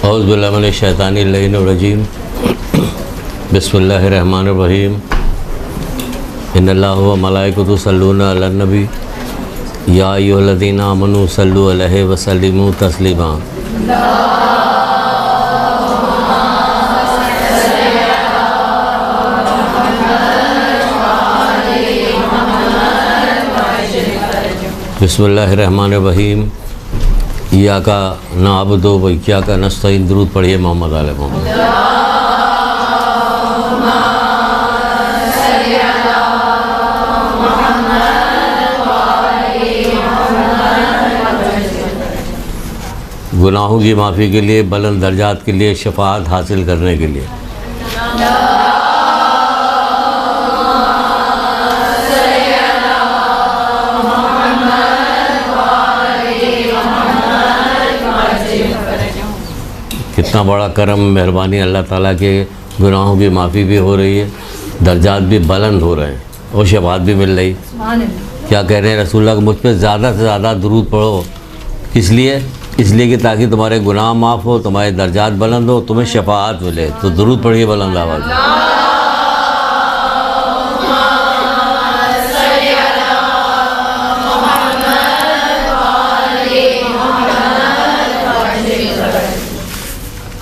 औज़ु बिल्लाहि मिनश शैतानिर रजीम। बिस्मिल्लाहिर्रहमानिर्रहीम। इन्नल्लाहा व मलाइकतुहु यस्सल्लूना अलन नबी या अय्युहल्लज़ीना आमनू सल्लु अलैहि व सल्लिमू तस्लीमा। बिस्मिल्लाहिर्रहमानिर्रहीम। इय्याका नअबुदु व इय्याका नस्तईन। दुरूद पढ़िए मोहम्मद आले मोहम्मद। गुनाहों की माफ़ी के लिए, बुलंद दर्जात के लिए, शफाअत हासिल करने के लिए। कितना बड़ा करम मेहरबानी अल्लाह ताला के। गुनाहों की माफ़ी भी हो रही है, दर्जात भी बुलंद हो रहे हैं और शफाअत भी मिल रही। क्या कह रहे हैं रसूलुल्लाह को, मुझ पर ज़्यादा से ज़्यादा दुरूद पढ़ो। इसलिए कि ताकि तुम्हारे गुनाह माफ़ हो, तुम्हारे दर्जात बुलंद हो, तुम्हें शफाअत मिले। तो दुरूद पढ़िए बुलंद आवाज़ में।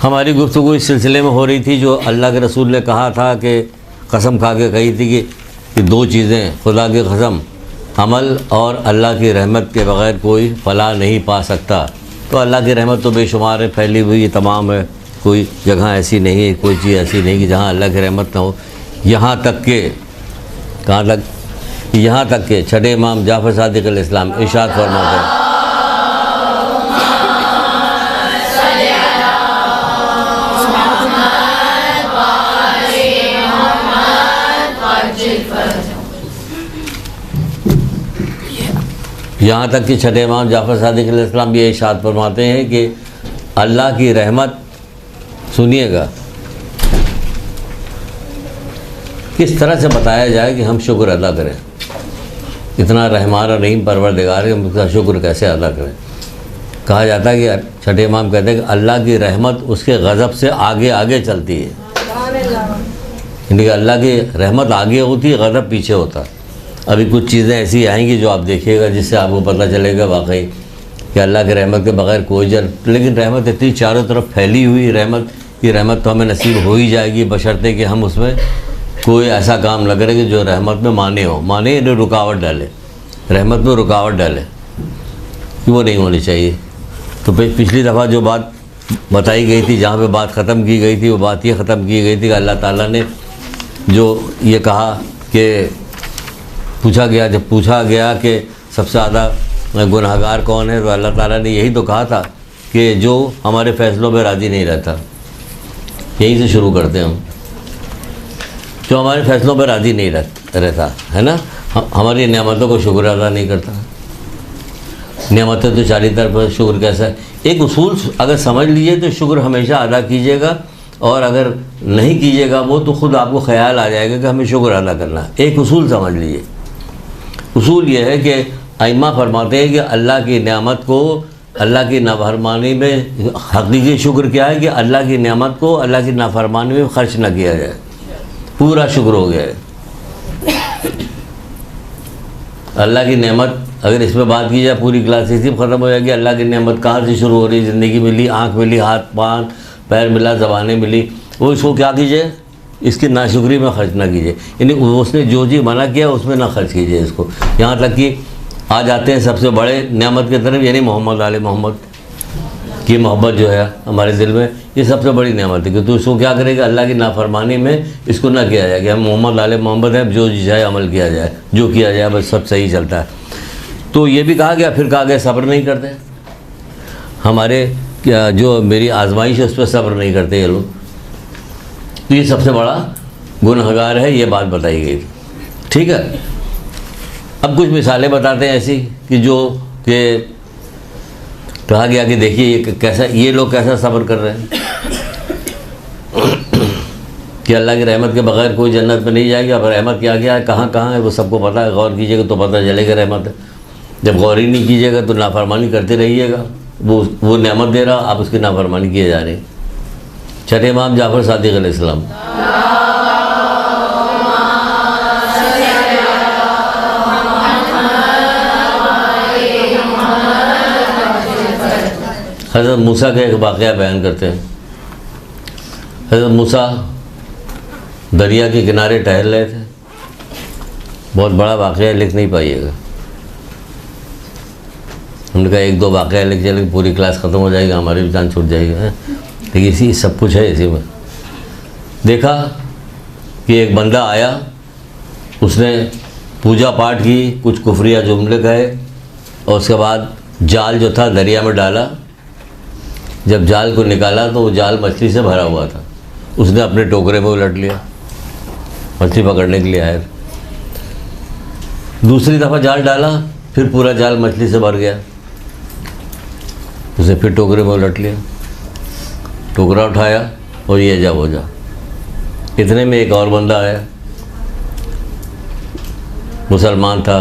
हमारी गुफ्तगू इस सिलसिले में हो रही थी जो अल्लाह के रसूल ने कहा था कि कसम खा के कही थी कि दो चीज़ें, खुदा की कसम, अमल और अल्लाह की रहमत के बग़ैर कोई फलाह नहीं पा सकता। तो अल्लाह की रहमत तो बेशुमार है, फैली हुई तमाम है। कोई जगह ऐसी नहीं है, कोई चीज़ ऐसी नहीं कि जहाँ अल्लाह की रहमत ना हो। यहाँ तक के कहाँ तक, यहाँ तक के छठे इमाम जाफ़र सादिक़ अलैहिस्सलाम इरशाद फरमाते हैं, यहाँ तक कि छठे इमाम जाफ़र सादिक़ अलैहिस्सलाम ये इरशाद फरमाते हैं कि अल्लाह की रहमत, सुनिएगा, किस तरह से बताया जाए कि हम शुक्र अदा करें। इतना रहमान और रहीम परवरदिगार है, हम उसका शुक्र कैसे अदा करें। कहा जाता है कि छठे इमाम कहते हैं कि अल्लाह की रहमत उसके गज़ब से आगे आगे चलती है। यानी कि अल्लाह की रहमत आगे होती है, गज़ब पीछे होता है। अभी कुछ चीज़ें ऐसी आएंगी जो आप देखिएगा जिससे आपको पता चलेगा वाकई कि अल्लाह के रहमत के बग़ैर कोई लेकिन रहमत इतनी चारों तरफ फैली हुई रहमत की, रहमत तो हमें नसीब हो ही जाएगी बशर्ते कि हम उसमें कोई ऐसा काम न करें कि जो रहमत में माने हो। माने यानी रुकावट डाले, रहमत में रुकावट डाले, कि वो नहीं होनी चाहिए। तो पिछली दफ़ा जो बात बताई गई थी, जहाँ पे बात ख़त्म की गई थी, वो बात ये ख़त्म की गई थी कि अल्लाह ताला ने जो ये कहा कि जब पूछा गया कि सबसे ज़्यादा गुनहगार कौन है, तो अल्लाह ताला ने यही तो कहा था कि जो हमारे फ़ैसलों पे राज़ी नहीं रहता। यहीं से शुरू करते हैं हम। जो हमारे फ़ैसलों पे राज़ी नहीं रहता है ना, हमारी नेमतों को शुक्र अदा नहीं करता। नेमतें तो चारी तरफ, शुक्र कैसा है। एक उसूल अगर समझ लीजिए तो शुक्र हमेशा अदा कीजिएगा, और अगर नहीं कीजिएगा वो तो ख़ुद आपको ख्याल आ जाएगा कि हमें शुक्र अदा करना है। एक उसूल समझ लीजिए। उसूल ये है कि आइम्मा फरमाते हैं कि अल्लाह की नेमत को, अल्लाह की नाफरमानी में हकीकी शुक्र क्या है कि अल्लाह की नेमत को अल्लाह की नाफरमानी में खर्च ना किया जाए, पूरा शुक्र हो गया है। अल्लाह की नेमत अगर इसमें बात की जाए, पूरी क्लास इसी ख़त्म हो जाएगी। अल्लाह की नेमत कहाँ से शुरू हो रही, ज़िंदगी मिली, आँख मिली, हाथ पाँव पैर मिला, ज़बानें मिली, वो इसको क्या कीजिए, इसकी नाशुक्री में खर्च ना कीजिए। यानी उसने जो चीज़ मना किया उसमें ना खर्च कीजिए इसको। यहाँ तक कि आ जाते हैं सबसे बड़े नेमत की तरफ, यानी मोहम्मद आले मोहम्मद की मोहब्बत जो है हमारे दिल में, ये सबसे बड़ी नेमत है कि तो इसको क्या करेगा, अल्लाह की नाफरमानी में इसको ना किया जाए कि हम मोहम्मद आले मोहम्मद हैं, जो जाए अमल किया जाए, जो किया जाए बस सब सही चलता है। तो ये भी कहा गया, फिर कहा गया सब्र नहीं करते हमारे, क्या जो मेरी आजमाइश है उस पर सब्र नहीं करते ये लोग, तो ये सबसे बड़ा गुनहगार है। ये बात बताई गई, ठीक है। अब कुछ मिसालें बताते हैं ऐसी कि जो कि कहा गया कि देखिए ये लोग कैसा सब्र कर रहे हैं कि अल्लाह की रहमत के बग़ैर कोई जन्नत में नहीं जाएगा। अब रहमत क्या क्या है, कहाँ कहाँ है, वो सबको पता है। गौर कीजिएगा तो पता चलेगा रहमत है। जब गौर ही नहीं कीजिएगा तो नाफरमानी करते रहिएगा, वो नेमत दे रहा, आप उसकी नाफरमानी किए जा रहे हैं। छठे इमाम जाफ़र सादिक़ अलैहिस्सलाम, हज़रत मूसा का एक वाक़या बयान करते हैं। हज़रत मूसा दरिया के किनारे टहल रहे थे। बहुत बड़ा वाक़या लिख नहीं पाइएगा, हमने कहा एक दो वाक़या लिख चले पूरी क्लास ख़त्म हो जाएगी, हमारी भी जान छूट जाएगी। लेकिन इसी सब कुछ है इसी में। देखा कि एक बंदा आया, उसने पूजा पाठ की, कुछ कुफरिया जुमले कहे और उसके बाद जाल जो था दरिया में डाला। जब जाल को निकाला तो वो जाल मछली से भरा हुआ था। उसने अपने टोकरे में उलट लिया, मछली पकड़ने के लिए आया। दूसरी दफ़ा जाल डाला, फिर पूरा जाल मछली से भर गया। उसे फिर टोकरे में उलट लिया, टोकरा उठाया और ये जा वो जा। इतने में एक और बंदा आया, मुसलमान था,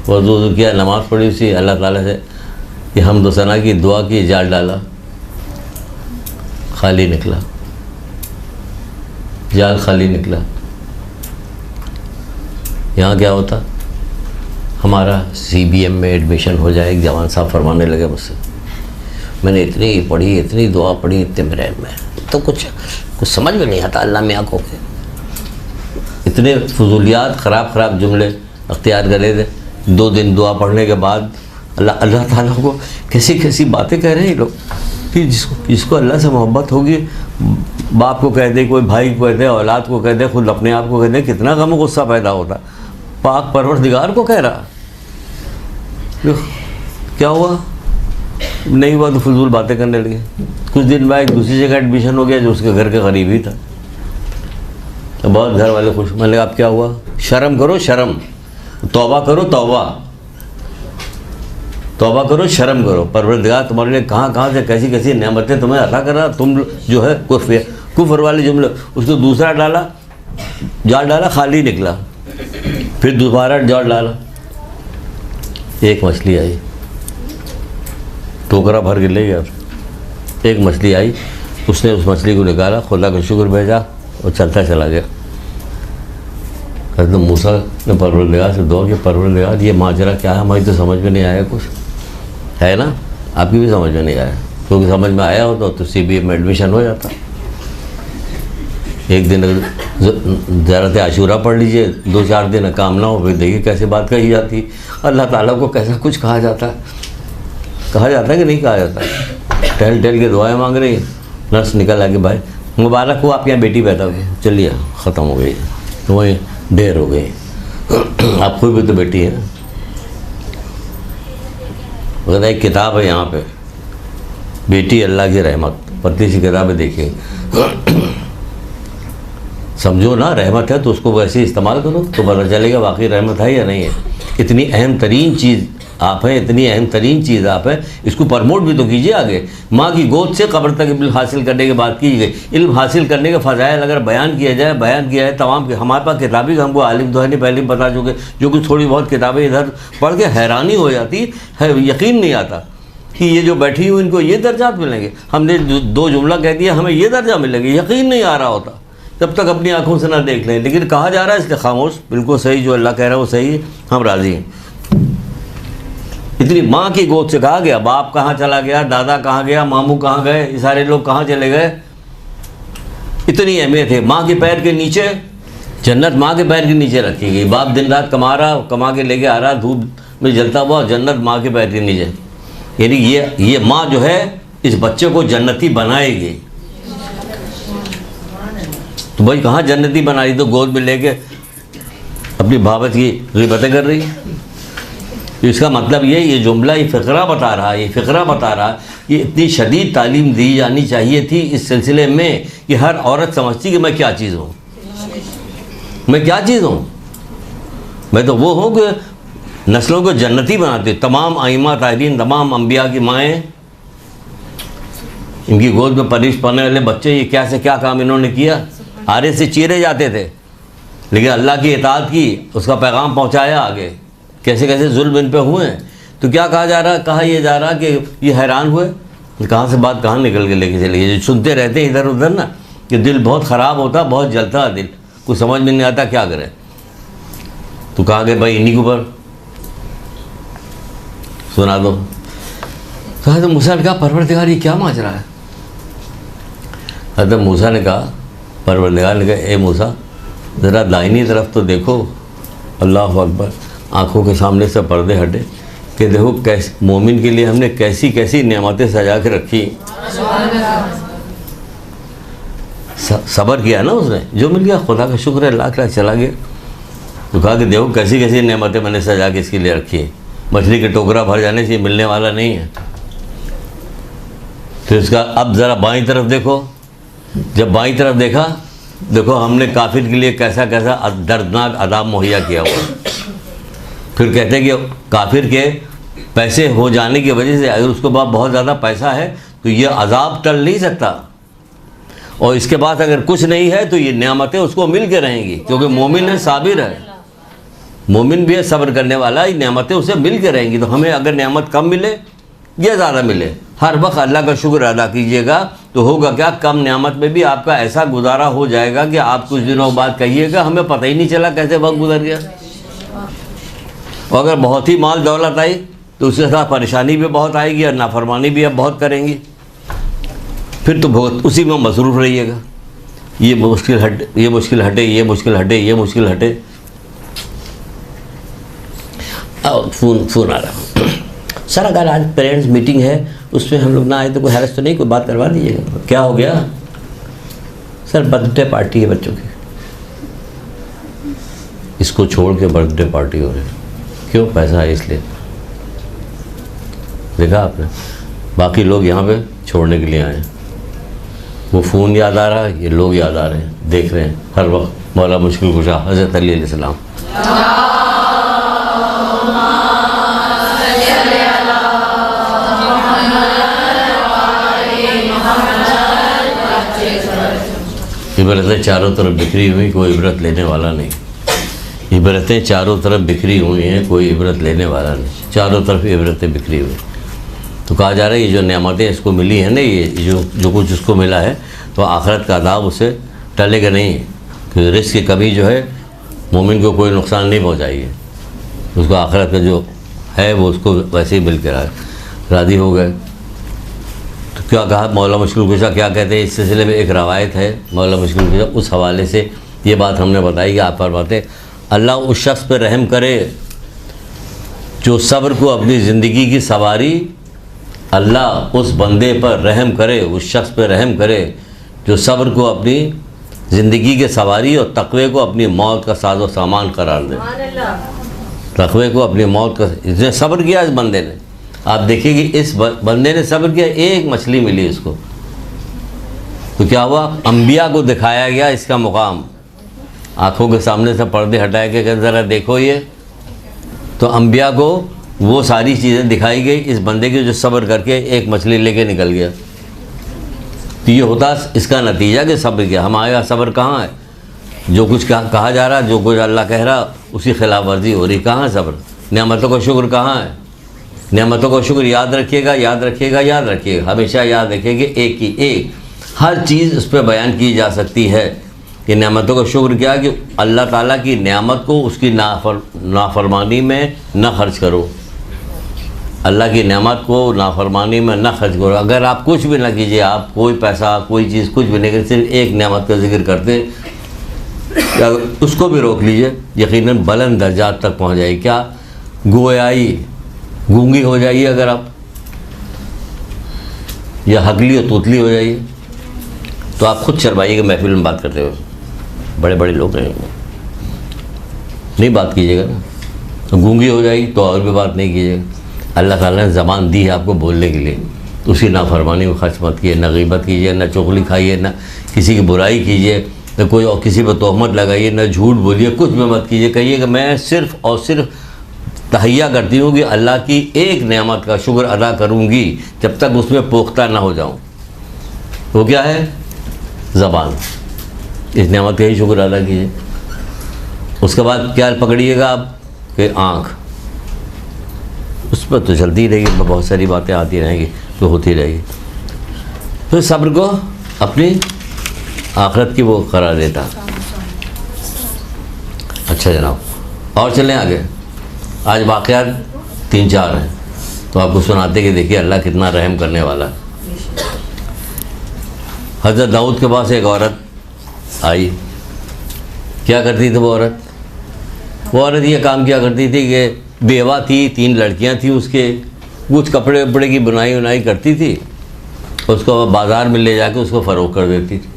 वज़ू किया, नमाज़ पढ़ी, उसी अल्लाह ताला से कि हम्द व सना की दुआ की, जाल डाला, खाली निकला, जाल खाली निकला। यहाँ क्या होता, हमारा CBM में एडमिशन हो जाए। एक जवान साहब फरमाने लगे मुझसे, मैंने इतनी पढ़ी, इतनी दुआ पढ़ी, इतने मेरे में तो कुछ समझ में नहीं आता अल्लाह में आँखों के। इतने फजूलियात ख़राब जुमले अख्तियार करे थे। 2 दिन दुआ पढ़ने के बाद अल्लाह ताला को कैसी कैसी बातें कह रहे हैं ये लोग कि जिसको अल्लाह से मोहब्बत होगी, बाप को कह दे, कोई भाई को कह दे, औलाद को कह दे, खुद अपने आप को कह दे, कितना गम गुस्सा पैदा होता। पाक परवरदिगार को कह रहा, क्या हुआ, नहीं हुआ तो फजूल बातें करने लगे। कुछ दिन बाद एक दूसरी जगह एडमिशन हो गया जो उसके घर के करीब ही था। तो बहुत घर वाले खुश। मैंने कहा अब क्या हुआ, शर्म करो, शर्म, तौबा करो, तौबा करो, शर्म करो। परवरदिगार तुम्हारे लिए कहाँ कहाँ से कैसी कैसी नेमतें तुम्हें अता कर रहा, तुम जो है कुफर वाले जुमले। उसको दूसरा डाला, जाल डाला, खाली निकला, फिर दोबारा जाल डाला, एक मछली आई, टोकरा भर के ले गया। एक मछली आई, उसने उस मछली को निकाला, खुदा का शुक्र भेजा और चलता चला गया। हज़रत मूसा ने परवरदिगार से दुआ की, परवरदिगार ये माजरा क्या है, हमारी तो समझ में नहीं आया, कुछ है ना, आपकी भी समझ में नहीं आया, क्योंकि समझ में आया हो तो CBM में एडमिशन हो जाता। एक दिन ज़रात आशूरा पढ़ लीजिए, 2-4 दिन काम ना हो, फिर देखिए कैसे बात कही जाती। अल्लाह ताला को कैसा कुछ कहा जाता है कि नहीं कहा जाता। टहल के दुआएं मांग रही, नर्स निकल आके, भाई मुबारक हो, आपके यहाँ बेटी पैदा हुई, चलिए ख़त्म हो गई, तो वही ढेर हो गई, आपको भी तो बेटी है। अगर एक किताब है यहाँ पे, बेटी अल्लाह की रहमत, पतली सी किताब है, देखिए, समझो ना रहमत है तो उसको वैसे इस्तेमाल करो तो पता चलेगा वाकई रहमत है या नहीं है। इतनी अहम तरीन चीज़ आप हैं, इतनी अहम तरीन चीज़ आप है, इसको प्रमोट भी तो कीजिए आगे। माँ की गोद से कब्र तक इल्म हासिल करने की बात की गई। इल्म हासिल करने के फ़ज़ाइल अगर बयान किया है तमाम के, हमारे पास किताबी हमको आलिम तो है नहीं, पहले बता चुके, जो कि थोड़ी बहुत किताबें इधर पढ़ के हैरानी हो जाती है, यकीन नहीं आता कि ये जो बैठी हुई इनको ये दर्जात मिलेंगे। हमने 2 जुमला कह दिया, हमें ये दर्जा मिलेंगे, यकीन नहीं आ रहा होता जब तक अपनी आंखों से ना देख लें। लेकिन कहा जा रहा है इसलिए खामोश, बिल्कुल सही, जो अल्लाह कह रहा है वो सही है, हम राज़ी हैं। इतनी माँ की गोद से कहा गया, बाप कहाँ चला गया, दादा कहाँ गया, मामू कहाँ गए, ये सारे लोग कहाँ चले गए, इतनी अहमियत है। माँ के पैर के नीचे जन्नत, माँ के पैर के नीचे रखी गई। बाप दिन रात कमा के लेके आ रहा, धूप में जलता हुआ, जन्नत माँ के पैर के नीचे। यानी ये माँ जो है इस बच्चे को जन्नती बनाएगी। तो भाई कहाँ जन्नती बना रही, तो गोद में लेके अपनी भावत की ग़िबतें कर रही है। तो इसका मतलब ये जुमला, ये फ़िक्रा बता रहा है कि इतनी शदीद तालीम दी जानी चाहिए थी इस सिलसिले में कि हर औरत समझती कि मैं क्या चीज़ हूँ, मैं तो वो हूँ कि नस्लों को जन्नती बनाते। तमाम आइमा तारीन, तमाम अम्बिया की माएँ, इनकी गोद में परवरिश पाने वाले बच्चे, ये क्या से क्या काम इन्होंने किया। आरे से चीरे जाते थे, लेकिन अल्लाह की इताअत की, उसका पैगाम पहुँचाया आगे, कैसे कैसे जुल्म इन पे हुए हैं। तो क्या कहा जा रहा, कहा ये जा रहा कि ये हैरान हुए, कहाँ से बात कहाँ निकल के लेके चले गए। जो सुनते रहते हैं इधर उधर ना, कि दिल बहुत ख़राब होता, बहुत जलता दिल, कुछ समझ में नहीं आता क्या करें। तो कहा कि भाई इन्हीं के ऊपर सुना दो। कहा तो मूसा ने कहा परवरदिगार ये क्या माजरा है। हज़रत मूसा ने कहा, परवरदिगार ने कहा ए मूसा ज़रा दाहिनी तरफ तो देखो। अल्लाह अकबर। आँखों के सामने से पर्दे हटे कि देखो कैसे मोमिन के लिए हमने कैसी कैसी नेमतें सजा के रखी। सब्र किया ना उसने, जो मिल गया खुदा का शुक्र है, लाख लाख चला गया। तो कहा कि देखो कैसी कैसी नेमतें मैंने सजा के इसके लिए रखी है, मछली के टोकरा भर जाने से मिलने वाला नहीं है। तो इसका अब ज़रा बाईं तरफ देखो। जब बाईं तरफ देखा, देखो हमने काफिर के लिए कैसा कैसा दर्दनाक अदाब मुहैया किया हुआ। फिर कहते हैं कि काफिर के पैसे हो जाने की वजह से अगर उसके पास बहुत ज़्यादा पैसा है तो ये अजाब टल नहीं सकता, और इसके बाद अगर कुछ नहीं है तो ये नेमतें उसको मिल के रहेंगी, क्योंकि मोमिन है, साबिर है, मोमिन भी है, सब्र करने वाला, ये नेमतें उसे मिल के रहेंगी। तो हमें अगर नेमत कम मिले या ज़्यादा मिले, हर वक्त अल्लाह का शुक्र अदा कीजिएगा। तो होगा क्या, कम नेमत में भी आपका ऐसा गुजारा हो जाएगा कि आप कुछ दिनों बाद कहिएगा हमें पता ही नहीं चला कैसे वक्त गुजर गया। और अगर बहुत ही माल दौलत आई तो उसके साथ परेशानी भी बहुत आएगी और नाफरमानी भी आप बहुत करेंगी, फिर तो बहुत उसी में मसरूफ़ रहिएगा। ये मुश्किल हटे, ये मुश्किल हटे, ये मुश्किल हटे, ये मुश्किल हटे। फ़ोन आ रहा सर, अगर आज पेरेंट्स मीटिंग है उसमें हम लोग ना आए तो कोई हरज तो नहीं, कोई बात करवा दीजिएगा। क्या हो गया सर? बर्थडे पार्टी है बच्चों की। इसको छोड़ के बर्थडे पार्टी हो रही है, क्यों? पैसा है इसलिए। देखा आपने, बाकी लोग यहाँ पे छोड़ने के लिए आए। वो फ़ोन याद आ रहा है, ये लोग याद आ रहे हैं, देख रहे हैं हर वक्त मौला मुश्किल कुशा हज़रत अली अलैहिस्सलाम। इबरतें चारों तरफ बिखरी हुई, कोई इबरत लेने वाला नहीं। इबरतें चारों तरफ बिखरी हुई हैं, कोई इबरत लेने वाला नहीं। चारों तरफ इबरतें बिखरी हुई। तो कहा जा रहा है ये जो नेमतें इसको मिली है ना, ये जो कुछ उसको मिला है, तो आखिरत का अदाब उसे टलेगा नहीं, कि रिस्क की कमी जो है मोमिन को कोई नुकसान नहीं पहुँचाएगी। उसको आखिरत का जो है वो उसको वैसे ही मिल के राज़ी हो गए। तो क्या कहा मौला मुश्किल कुशा, क्या कहते हैं इस सिलसिले में? एक रवायत है मौला मुश्किल कुशा, उस हवाले से ये बात हमने बताई कि आप फरमाते अल्लाह उस शख्स पर रहम करे जो सब्र को अपनी ज़िंदगी की सवारी। अल्लाह उस बंदे पर रहम करे, उस शख्स पर रहम करे जो सब्र को अपनी ज़िंदगी के सवारी और तक़वे को अपनी मौत का साजो सामान करार दे। तक़वे को अपनी मौत का, इसने सब्र किया इस बंदे ने। आप देखिए कि इस बंदे ने सब्र किया, एक मछली मिली इसको, तो क्या हुआ? अंबिया को दिखाया गया इसका मुकाम, आँखों के सामने से पर्दे हटाए के ज़रा देखो ये। तो अंबिया को वो सारी चीज़ें दिखाई गई इस बंदे के जो सब्र करके एक मछली लेके निकल गया। तो ये होता इसका नतीजा कि सब्र किया। हमारे यहाँ सब्र कहाँ है? जो कुछ कहा जा रहा, जो कुछ अल्लाह कह रहा उसकी खिलाफ वर्जी हो रही, कहाँ है सब्र? नेमतों का शुक्र कहाँ है? नेमतों का शुक्र याद रखिएगा, याद रखिएगा, याद रखिएगा, हमेशा याद रखिएगा। एक ही एक हर चीज़ उस पर बयान की जा सकती है कि नेमतों का शुक्र क्या, कि अल्लाह ताला की नेमत को उसकी नाफरमानी में न खर्च करो। अल्लाह की नेमत को नाफरमानी में न खर्च करो। अगर आप कुछ भी ना कीजिए, आप कोई पैसा कोई चीज़ कुछ भी नहीं, सिर्फ एक नेमत का जिक्र करते, उसको भी रोक लीजिए, यकीनन बुलंद दर्जात तक पहुँच जाएगी। क्या? गोयाई, गूंगी हो जाइए अगर आप, या हगली और तोतली हो जाइए, तो आप खुद शर्माइएगा महफिल में बात करते हुए। बड़े बड़े लोग हैं, नहीं बात कीजिएगा ना। तो गूंगी हो जाएगी तो और भी बात नहीं कीजिएगा। अल्लाह ताला ने ज़बान दी है आपको बोलने के लिए, उसी नाफरमानी को खर्च मत कीजिए, न गीबत कीजिए, न चुगली खाइए, न किसी की बुराई कीजिए, न कोई और किसी पर तोहमत लगाइए, न झूठ बोलिए, कुछ भी मत कीजिए। कहिए कि मैं सिर्फ़ और सिर्फ तहैया करती हूँ कि अल्लाह की एक नेमत का शुक्र अदा करूँगी जब तक उसमें पोख्ता ना हो जाऊँ। वो क्या है? ज़बान। इस नेमत का ही शुक्र अदा कीजिए। उसके बाद क्या पकड़िएगा आप? कि आँख, उस पर तो चलती रहेगी, बहुत सारी बातें आती रहेंगी, तो होती रहेगी। तो सब्र को अपनी आखिरत की वो करार देता। अच्छा जनाब, और चलें आगे। आज वाक़यात 3-4 हैं, तो आपको सुनाते कि देखिए अल्लाह कितना रहम करने वाला। हज़रत दाऊद के पास एक औरत आई। क्या करती थी वो औरत? वो औरत ये काम किया करती थी कि बेवा थी, 3 लड़कियां थी उसके, कुछ कपड़े वपड़े की बुनाई करती थी, उसको बाज़ार में ले जाके उसको फ़रोख्त कर देती थी।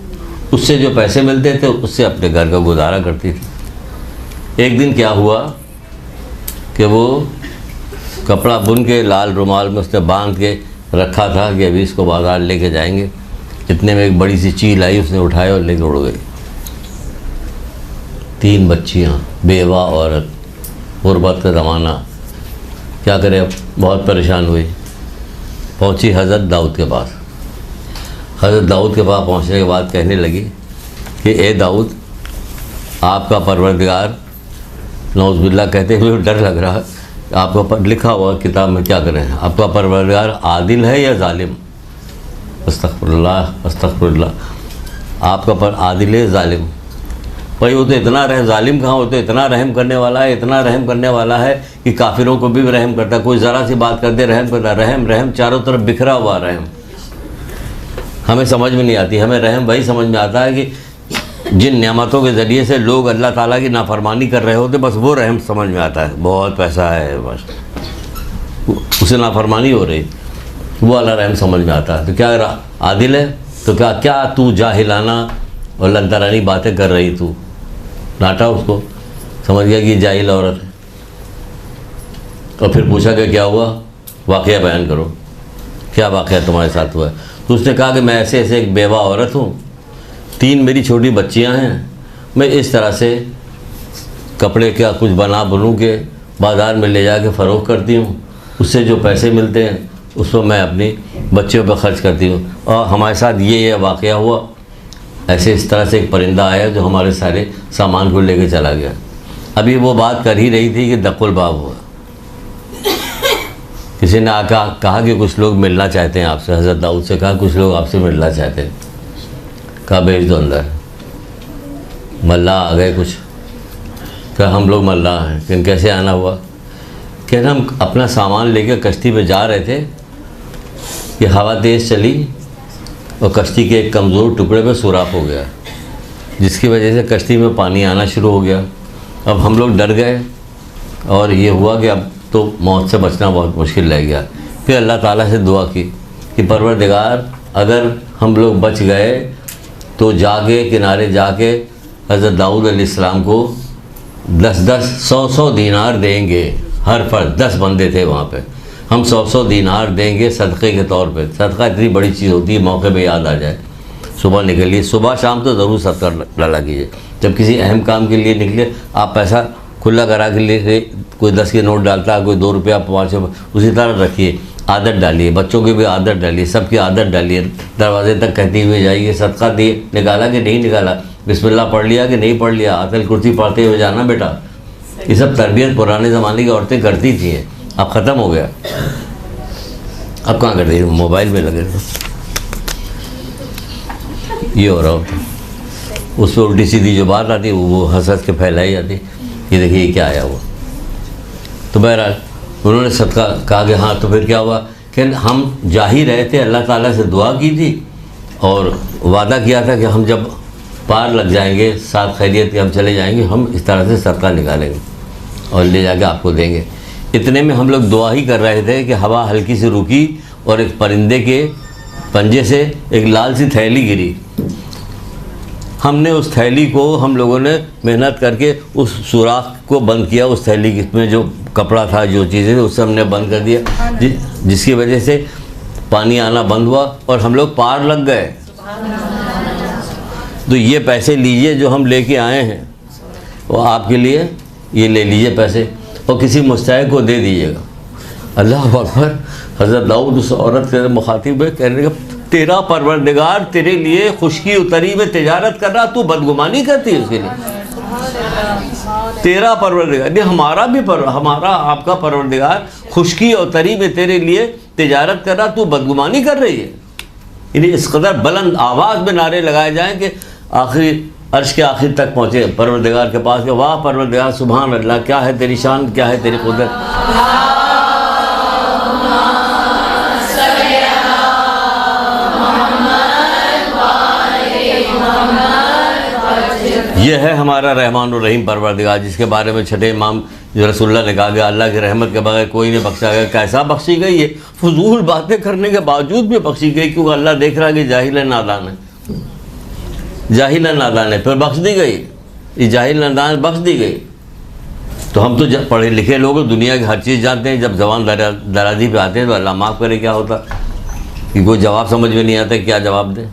उससे जो पैसे मिलते थे उससे अपने घर का गुजारा करती थी। एक दिन क्या हुआ कि वो कपड़ा बुन के लाल रुमाल में उसने बांध के रखा था कि अभी इसको बाज़ार लेके जाएंगे। इतने में एक बड़ी सी चील आई, उसने उठाया और लेके उड़ गई। 3 बच्चियाँ, बेवा औरत, गुरबत का ज़माना, क्या करे अब, बहुत परेशान हुई। पहुँची हज़रत दाऊद के पास। हज़रत दाऊद के पास पहुँचने के बाद कहने लगी कि ए दाऊद, आपका परवरदिगार, नौज़ुबिल्लाह कहते हुए डर लग रहा है, आपका लिखा हुआ किताब में क्या करें, आपका परवरदिगार आदिल है या जालिम? अस्तग़फिरुल्लाह अस्तग़फिरुल्लाह, आपका पर आदिल है जालिम? भाई वो तो इतना जालिम कहाँ, वो तो इतना रहम करने वाला है, इतना रहम करने वाला है कि काफिरों को भी रहम करता है। कोई ज़रा सी बात कर दे रहम करता, रहम रहम चारों तरफ बिखरा हुआ रहम। हमें समझ में नहीं आती, हमें रहम वही समझ में आता है कि जिन नेमतों के ज़रिए से लोग अल्लाह ताला की नाफरमानी कर रहे होते, बस वो रहम समझ में आता है। बहुत पैसा है, बस उसे नाफरमानी हो रही, वो वाला रहम समझ में आता है। तो क्या आदिल है? तो क्या तू जाहिलाना और लंतरानी बातें कर रही, तू डांटा उसको, समझ गया कि जाहिल औरत है। और फिर पूछा कि क्या हुआ, वाक़या बयान करो, क्या वाक़या तुम्हारे साथ हुआ है? तो उसने कहा कि मैं ऐसे ऐसे एक बेवा औरत हूँ, 3 मेरी छोटी बच्चियाँ हैं, मैं इस तरह से कपड़े का कुछ बुनूँ के बाज़ार में ले जाके फ़रोख्त करती हूँ, उससे जो पैसे मिलते हैं उसको मैं अपनी बच्चियों पर ख़र्च करती हूँ। और हमारे साथ ये वाक़या हुआ, ऐसे इस तरह से एक परिंदा आया जो हमारे सारे सामान को लेके चला गया। अभी वो बात कर ही रही थी कि दक्कुल बाब हुआ। किसी ने आका कहा कि कुछ लोग मिलना चाहते हैं आपसे। हज़रत दाऊद से कहा कुछ लोग आपसे मिलना चाहते हैं। कहा भेज दो अंदर। मल्ला आ गए कुछ। कहा हम लोग मल्ला हैं। लेकिन कैसे आना हुआ? कहना हम अपना सामान लेकर कश्ती में जा रहे थे कि हवा तेज़ चली और कश्ती के एक कमज़ोर टुकड़े पे सुराख हो गया, जिसकी वजह से कश्ती में पानी आना शुरू हो गया। अब हम लोग डर गए और ये हुआ कि अब तो मौत से बचना बहुत मुश्किल रह गया। फिर अल्लाह ताला से दुआ की कि परवरदिगार, अगर हम लोग बच गए तो जाके किनारे जाके हज़रत दाऊद अलैहिस्सलाम को 10-10, 100-100 दीनार देंगे हर फर्द। 10 बंदे थे वहाँ पे, हम 100-100 दीनार देंगे सदक़े के तौर पे। सदका इतनी बड़ी चीज़ होती है, मौके पे याद आ जाए। सुबह निकलिए, सुबह शाम तो ज़रूर सदका डाला कीजिए। जब किसी अहम काम के लिए निकले, आप पैसा खुला करा के लिए, कोई 10 के नोट डालता है, कोई 2 रुपया 5 रुपये, उसी तरह रखिए। आदत डालिए, बच्चों की भी आदत डालिए, सबकी आदत डालिए। दरवाजे तक कहती हुए जाइए, सदका दिए, निकाला कि नहीं निकाला, बिस्मिल्लाह पढ़ लिया कि नहीं पढ़ लिया, आतल कुर्सी पढ़ते हुए जाना बेटा। ये सब तरबियत पुराने ज़माने की औरतें करती थी, अब ख़त्म हो गया। अब कहाँ करती है, मोबाइल में लगे थे। ये हो रहा होता, उस पर उल्टी सीधी जो बात आती है वो हंस हंस के फैलाई जाती, ये देखिए क्या आया हुआ। तो बहरहाल उन्होंने सदका कहा कि हाँ। तो फिर क्या हुआ कि हम जा ही रहे थे, अल्लाह ताला से दुआ की थी और वादा किया था कि हम जब पार लग जाएंगे, साथ खैरियत के हम चले जाएंगे, हम इस तरह से सदका निकालेंगे और ले जाके आपको देंगे। इतने में हम लोग दुआ ही कर रहे थे कि हवा हल्की सी रुकी और एक परिंदे के पंजे से एक लाल सी थैली गिरी। हमने उस थैली को, हम लोगों ने मेहनत करके उस सुराख को बंद किया। उस थैली में जो कपड़ा था, जो चीज़ें थी, उससे हमने बंद कर दिया, जिसकी वजह से पानी आना बंद हुआ और हम लोग पार लग गए। तो ये पैसे लीजिए जो हम लेके आए हैं, वो आपके लिए, ये ले लीजिए पैसे और किसी मुस्तहिक को दे दीजिएगा। अल्लाह अकबर। हज़रत दाऊद उस औरत के मुखातिब है, कहने लगा तेरा परवरदिगार तेरे लिए खुशकी उतरी में तिजारत कर रहा, तू बदगुमानी करती है उसके लिए। तेरा परवरदिगार नहीं, हमारा आपका परवरदिगार खुशकी और तरी में तेरे लिए तिजारत कर रहा, तू बदगुमानी कर रही है। यानी इस कदर बुलंद आवाज़ में नारे लगाए जाएं कि आखिरी अर्श के आखिर तक पहुँचे परवरदिगार के पास कि वाह परवरदिगार, सुभान अल्लाह, क्या है तेरी शान, क्या है तेरी कुदरत। ये है हमारा रहमान और रहीम परवरदिगार, जिसके बारे में छठे इमाम रसूलुल्लाह ने कहा कि अल्लाह की रहमत के बगैर कोई नहीं बख्शा गया। कैसा बख्शी गई है? फजूल बातें करने के बावजूद भी बख्शी गई, क्योंकि अल्लाह देख रहा है कि जाहिल है, नादान है, जाहिल है, नादान है, फिर बख्श दी गई। ये जाहिल नादान बख्श दी गई। तो हम तो पढ़े लिखे लोग दुनिया की हर चीज़ जानते हैं, जब जबान दराजी पे आते हैं तो अल्लाह माफ़ करे क्या होता कि कोई जवाब समझ में नहीं आता, क्या जवाब दे,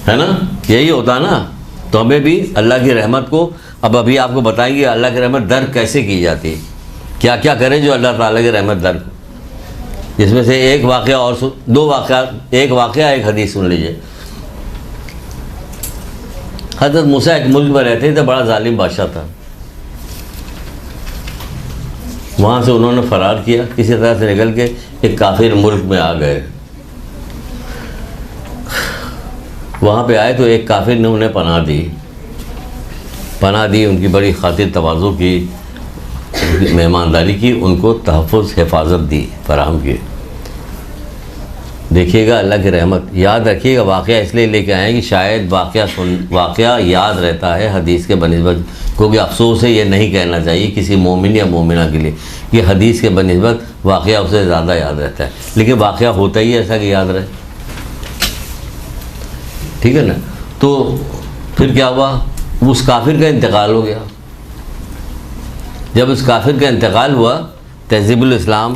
है ना? यही होता ना। तो हमें भी अल्लाह की रहमत को, अब अभी आपको बताएंगे अल्लाह की रहमत दर कैसे की जाती है, क्या क्या करें जो अल्लाह ताला की रहमत दर। जिसमें से एक वाक़या और दो वाक़या, एक वाक़या एक हदीस सुन लीजिए। हज़रत मूसा एक मुल्क में रहते थे, बड़ा जालिम बादशाह था। वहाँ से उन्होंने फ़रार किया, किसी तरह से निकल के एक काफिर मुल्क में आ गए। वहाँ पे आए तो एक काफिर ने उन्हें पनाह दी, उनकी बड़ी खातिर तवाज़ु की, मेहमानदारी की, उनको तहफ़्फ़ुज़ हिफाजत दी, फराहम की। देखिएगा अल्लाह की रहमत, याद रखिएगा। वाक़या इसलिए लेके आए हैं कि शायद वाक़या याद रहता है हदीस के बनिस्बत, क्योंकि अफसोस है ये नहीं कहना चाहिए किसी मोमिन या मोमिना के लिए कि हदीस के बनिस्बत वाक़या उससे ज़्यादा याद रहता है, लेकिन वाक़या होता ही ऐसा कि याद रहे, ठीक है ना। तो फिर क्या हुआ, उस काफिर का इंतकाल हो गया। जब उस काफिर का इंतकाल हुआ, तहज़ीबुल इस्लाम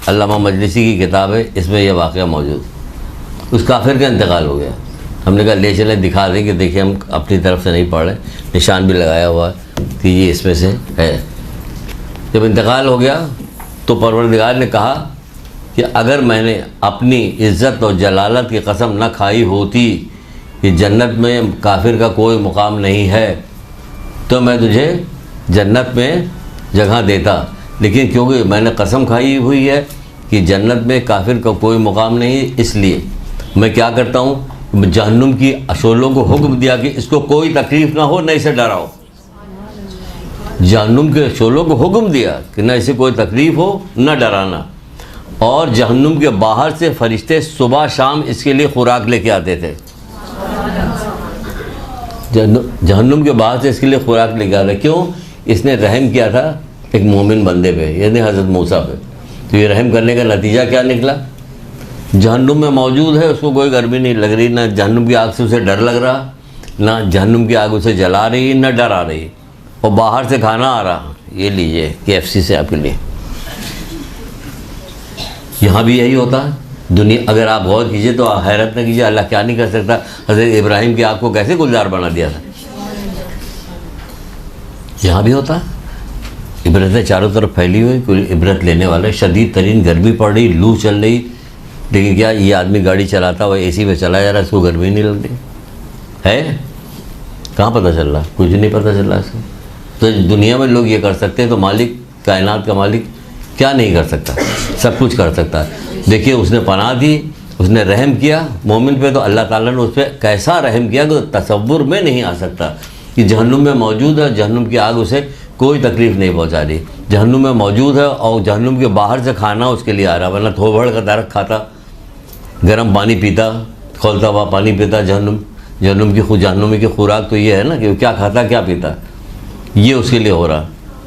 अल्लामा मजलिसी की किताब है, इसमें यह वाक़या मौजूद, उस काफिर का इंतकाल हो गया। हमने कहा ले चलें, दिखा दें कि देखिए हम अपनी तरफ से नहीं पढ़ रहे, निशान भी लगाया हुआ कि ये इसमें से है। जब इंतकाल हो गया तो परवरदिगार ने कहा कि अगर मैंने अपनी इज़्ज़त और जलालत की कसम न खाई होती कि जन्नत में काफिर का कोई मुकाम नहीं है, तो मैं तुझे जन्नत में जगह देता, लेकिन क्योंकि मैंने कसम खाई हुई है कि जन्नत में काफिर का कोई मुकाम नहीं, इसलिए मैं क्या करता हूँ, जहन्नुम की अशोलों को हुक्म दिया कि इसको कोई तकलीफ़ ना हो, न इसे डराओ। जहन्नुम के अशोलों को हुक्म दिया कि न इसे कोई तकलीफ़ हो, न डराना। और जहन्नुम के बाहर से फरिश्ते सुबह शाम इसके लिए खुराक लेके आते थे। जहन्नुम के बाहर से इसके लिए खुराक लेके आते। क्यों? इसने रहम किया था एक मोमिन बंदे पे, यानी हज़रत मूसा पे। तो ये रहम करने का नतीजा क्या निकला? जहन्नुम में मौजूद है, उसको कोई गर्मी नहीं लग रही, ना जहन्नुम की आग से उसे डर लग रहा, ना जहन्नुम की आग उसे जला रही, ना डरा रही, और बाहर से खाना आ रहा। ये लीजिए KFC से आपके लिए। यहाँ भी यही होता है। दुनिया, अगर आप गौर कीजिए तो हैरत न कीजिए, अल्लाह क्या नहीं कर सकता। हज़रत इब्राहिम की आग को कैसे गुलजार बना दिया था, यहाँ भी होता है। इबरतें चारों तरफ फैली हुई, कोई इबरत लेने वाले। शदीद तरीन गर्मी पड़ रही, लू चल रही, लेकिन क्या ये आदमी गाड़ी चलाता हुआ AC में चला जा रहा है, इसको गर्मी नहीं लग रही है? कहाँ पता चल रहा? कुछ नहीं पता चल रहा इसको। तो दुनिया में लोग ये कर सकते हैं, तो मालिक, कायनात का मालिक क्या नहीं कर सकता? सब कुछ कर सकता है। देखिए उसने पनाह दी, उसने रहम किया मोमिन पे, तो अल्लाह ताला ने उस पर कैसा रहम किया कि तसव्वुर में नहीं आ सकता कि जहन्नुम में मौजूद है, जहन्नुम की आग उसे कोई तकलीफ़ नहीं पहुंचा रही। जहन्नुम में मौजूद है और जहन्नुम के बाहर से खाना उसके लिए आ रहा, वरना थोबड़ का दरख्त खाता, गर्म पानी पीता, खौलता हुआ पानी पीता। जहन्नुमी की खुराक तो ये है ना कि क्या खाता क्या पीता, ये उसके लिए हो रहा।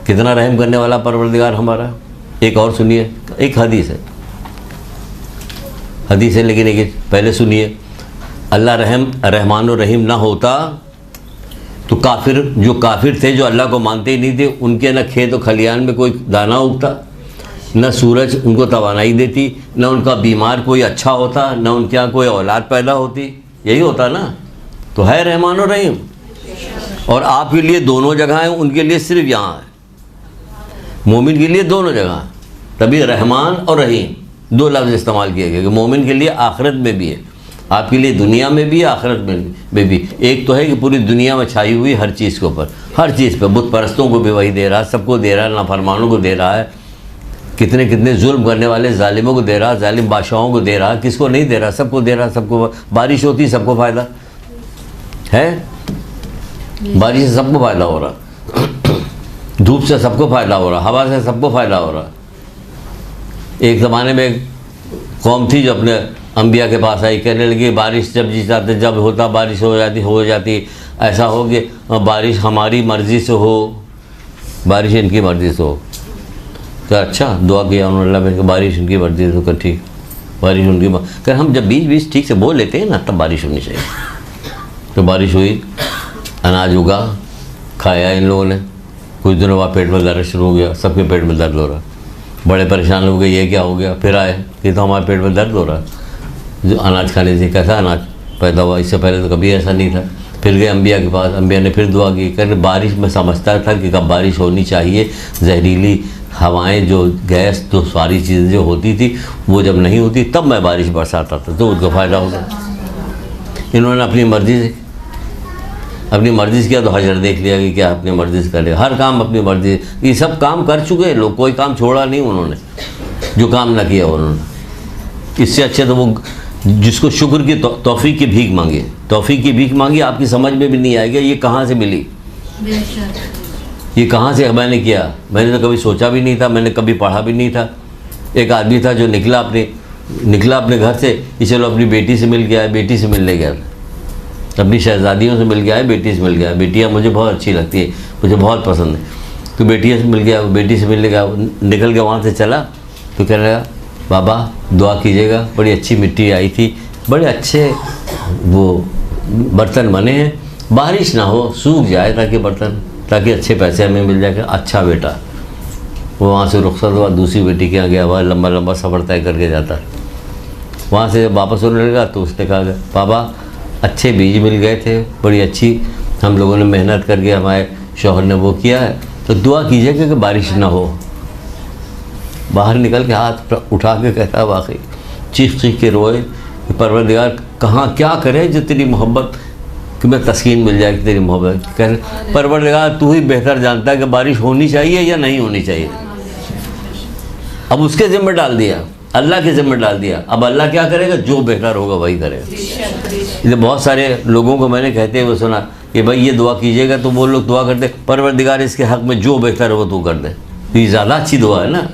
कितना रहम करने वाला परवरदिगार हमारा। एक और सुनिए, एक हदीस है लेकिन एक पहले सुनिए। अल्लाह रहमान और रहीम ना होता तो जो काफिर थे, जो अल्लाह को मानते ही नहीं थे, उनके न खेत और खलियान में कोई दाना उगता, न सूरज उनको तवानाई देती, न उनका बीमार कोई अच्छा होता, न उनके यहाँ कोई औलाद पैदा होती। यही होता ना। तो है रहमान और रहीम। और आपके लिए दोनों जगह हैं, उनके लिए सिर्फ यहाँ है। मोमिन के लिए दोनों जगह, तभी रहमान और रहीम दो लफ्ज़ इस्तेमाल किए गए कि मोमिन के लिए आखिरत में भी है आपके लिए दुनिया में भी आखिरत में भी। एक तो है कि पूरी दुनिया में छाई हुई हर चीज़ के ऊपर, हर चीज़ पे, बुत परस्तों को भी वही दे रहा है, सबको दे रहा है, नाफरमानों को दे रहा है, कितने कितने जुल्म करने वाले जालिमों को दे रहा है, जालिम बादशाहों को दे रहा है, किसको नहीं दे रहा, सबको दे रहा है। सबको बारिश होती है, सबको फ़ायदा है, बारिश से सबको फ़ायदा हो रहा, धूप से सबको फ़ायदा हो रहा, हवा से सबको फ़ायदा हो रहा। एक ज़माने में एक कौम थी जो अपने अंबिया के पास आई, कहने लगी बारिश जब जी चाहते जब होता बारिश हो जाती, ऐसा हो कि बारिश हमारी मर्ज़ी से हो, बारिश इनकी मर्ज़ी से हो। तो अच्छा दुआ किया उन्होंने, अल्लाह में बारिश इनकी मर्ज़ी से हो, ठीक बारिश उनकी कर। हम जब बीच ठीक से बोल लेते हैं ना, तब बारिश होनी चाहिए। तो बारिश हुई, अनाज उगा, खाया इन लोगों ने। कुछ दिनों बाद पेट में दर्द शुरू हो गया, सबके पेट में दर्द हो रहा, बड़े परेशान हो गए, ये क्या हो गया। फिर आए कि तो हमारे पेट में दर्द हो रहा है, जो अनाज खाने से कैसा अनाज पैदा हुआ, इससे पहले तो कभी ऐसा नहीं था। फिर गए अंबिया के पास, अंबिया ने फिर दुआ की, कहने बारिश में समझता था कि कब बारिश होनी चाहिए, जहरीली हवाएं जो गैस तो सारी चीज़ें जो होती थी वो जब नहीं होती तब मैं बारिश बरसाता था, तो उनको फ़ायदा होगा। इन्होंने अपनी मर्ज़ी से किया, तो हजर देख लिया कि क्या अपनी मर्ज़ी से करे, हर काम अपनी मर्ज़ी। ये सब काम कर चुके हैं लोग, कोई काम छोड़ा नहीं उन्होंने, जो काम ना किया उन्होंने। इससे अच्छे तो वो जिसको शुक्र की तौफीक की भीख मांगे, तौफीक की भीख मांगी, आपकी समझ में भी नहीं आएगा ये कहाँ से मिली, ये कहाँ से मैंने किया, मैंने तो कभी सोचा भी नहीं था, मैंने कभी पढ़ा भी नहीं था। एक आदमी था जो निकला अपने घर से कि चलो अपनी बेटी से मिल गया है, बेटी से मिलने गया, अपनी शहजादियों से मिल गया है, बेटी से मिल गया। बेटियाँ मुझे बहुत अच्छी लगती है, मुझे बहुत पसंद है, तो बेटियों से मिल गया, बेटी से मिलने गया, निकल के वहाँ से चला तो कहने लगा बाबा दुआ कीजिएगा, बड़ी अच्छी मिट्टी आई थी, बड़े अच्छे वो बर्तन बने हैं, बारिश ना हो सूख जाए ताकि बर्तन, ताकि अच्छे पैसे हमें मिल जाए। अच्छा बेटा, वो वहाँ से रुखसत हुआ, दूसरी बेटी के यहाँ गया, वह लंबा लंबा सफ़र तय करके जाता। वहाँ से जब वापस होने लगा तो उसने कहा बाबा अच्छे बीज मिल गए थे, बड़ी अच्छी हम लोगों ने मेहनत करके हमारे शौहर ने वो किया है, तो दुआ कीजिएगा कि बारिश ना हो। बाहर निकल के हाथ उठा के कहता वाकई चीख के रोए, परवरदिगार कहाँ क्या करे जो तेरी मोहब्बत कि मैं तस्कीन मिल जाए कि तेरी मोहब्बत। कह परवरदिगार तू ही बेहतर जानता है कि बारिश होनी चाहिए या नहीं होनी चाहिए। अब उसके ज़िम्मे डाल दिया, अल्लाह के ज़िम्मे डाल दिया। अब अल्लाह क्या करेगा, जो बेहतर होगा वही करेगा। इसलिए बहुत सारे लोगों को मैंने कहते हुए सुना कि भाई ये दुआ कीजिएगा, तो वो लोग दुआ करते परवरदिगार इसके हक़ में जो बेहतर हो तू कर दे। तो ये ज़्यादा अच्छी दुआ है ना,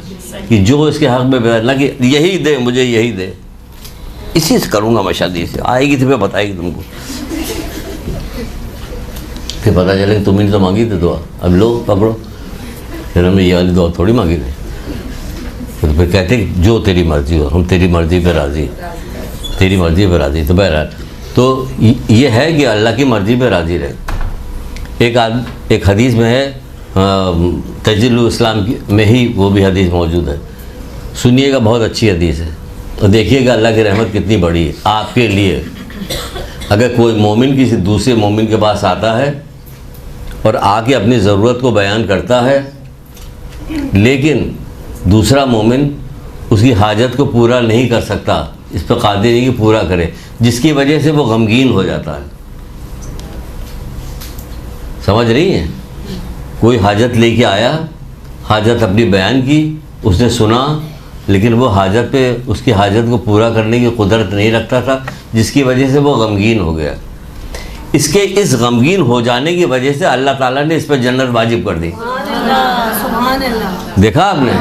कि जो इसके हक़ में बेहतर, ना कि यही दे मुझे यही दे। इसी से करूँगा मैं शादी से, आएगी तो फिर बताएगी तुमको, फिर पता चले तुमने तो मांगी थी दुआ, अब लो पकड़ो। फिर हमने ये वाली दुआ थोड़ी मांगी थी। तो फिर कहते कि जो तेरी मर्ज़ी हो, हम तेरी मर्ज़ी पे राज़ी, तेरी मर्ज़ी पे राज़ी। तो बहरहाल तो ये है कि अल्लाह की मर्ज़ी पे राज़ी रहे। एक हदीस में है, तजल्लुल इस्लाम में ही वो भी हदीस मौजूद है, सुनिएगा, बहुत अच्छी हदीस है और देखिएगा अल्लाह की रहमत कितनी बड़ी है आपके लिए। अगर कोई मोमिन किसी दूसरे मोमिन के पास आता है और आके अपनी ज़रूरत को बयान करता है, लेकिन दूसरा मोमिन उसकी हाजत को पूरा नहीं कर सकता, इस पर कादिर नहीं कि पूरा करे, जिसकी वजह से वो गमगीन हो जाता है। समझ रही हैं? कोई हाजत लेके आया, हाजत अपनी बयान की, उसने सुना, लेकिन वो हाजत पे उसकी हाजत को पूरा करने की कुदरत नहीं रखता था, जिसकी वजह से वो गमगीन हो गया। इसके इस गमगीन हो जाने की वजह से अल्लाह ताला ने इस पर जन्नत वाजिब कर दी। देखा आपने?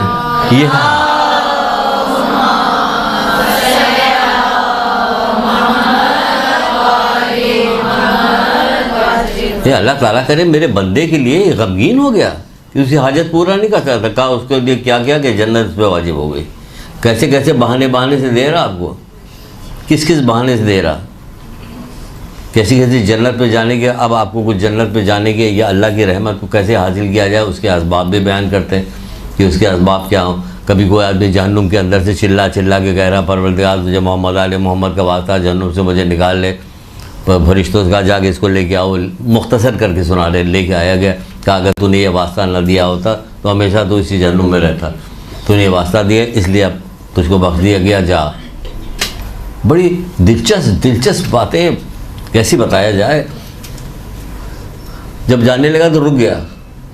ये अल्लाह ताला करे मेरे बंदे के लिए गमगीन हो गया कि उसकी हाजत पूरा नहीं कर सकता, कहा उसके लिए क्या किया कि जन्नत पे वाजिब हो गई। कैसे कैसे बहाने से दे रहा आपको, किस किस बहाने से दे रहा, कैसी कैसी जन्नत पे जाने के। अब आपको कुछ जन्नत पे जाने के या अल्लाह की रहमत को कैसे हासिल किया जाए, उसके असबाब भी बयान करते हैं कि उसके असबाब क्या हों। कभी कोई आदमी जहन्नुम के अंदर से चिल्ला के कह रहा परवरदिगार तुझे मोहम्मद आले मोहम्मद का वास्ता, जहन्नुम से मुझे निकाल ले, फरिश्तों का जाके इसको लेके आओ। मुख्तसर करके सुना रहे, लेके आया गया, कहा अगर तूने ये वास्ता न दिया होता तो हमेशा तो इसी जहन्नुम में रहता, तूने ये वास्ता दिया इसलिए अब तुझको बख्श दिया गया, जा। बड़ी दिलचस्प बातें, कैसी बताया जाए। जब जाने लगा तो रुक गया,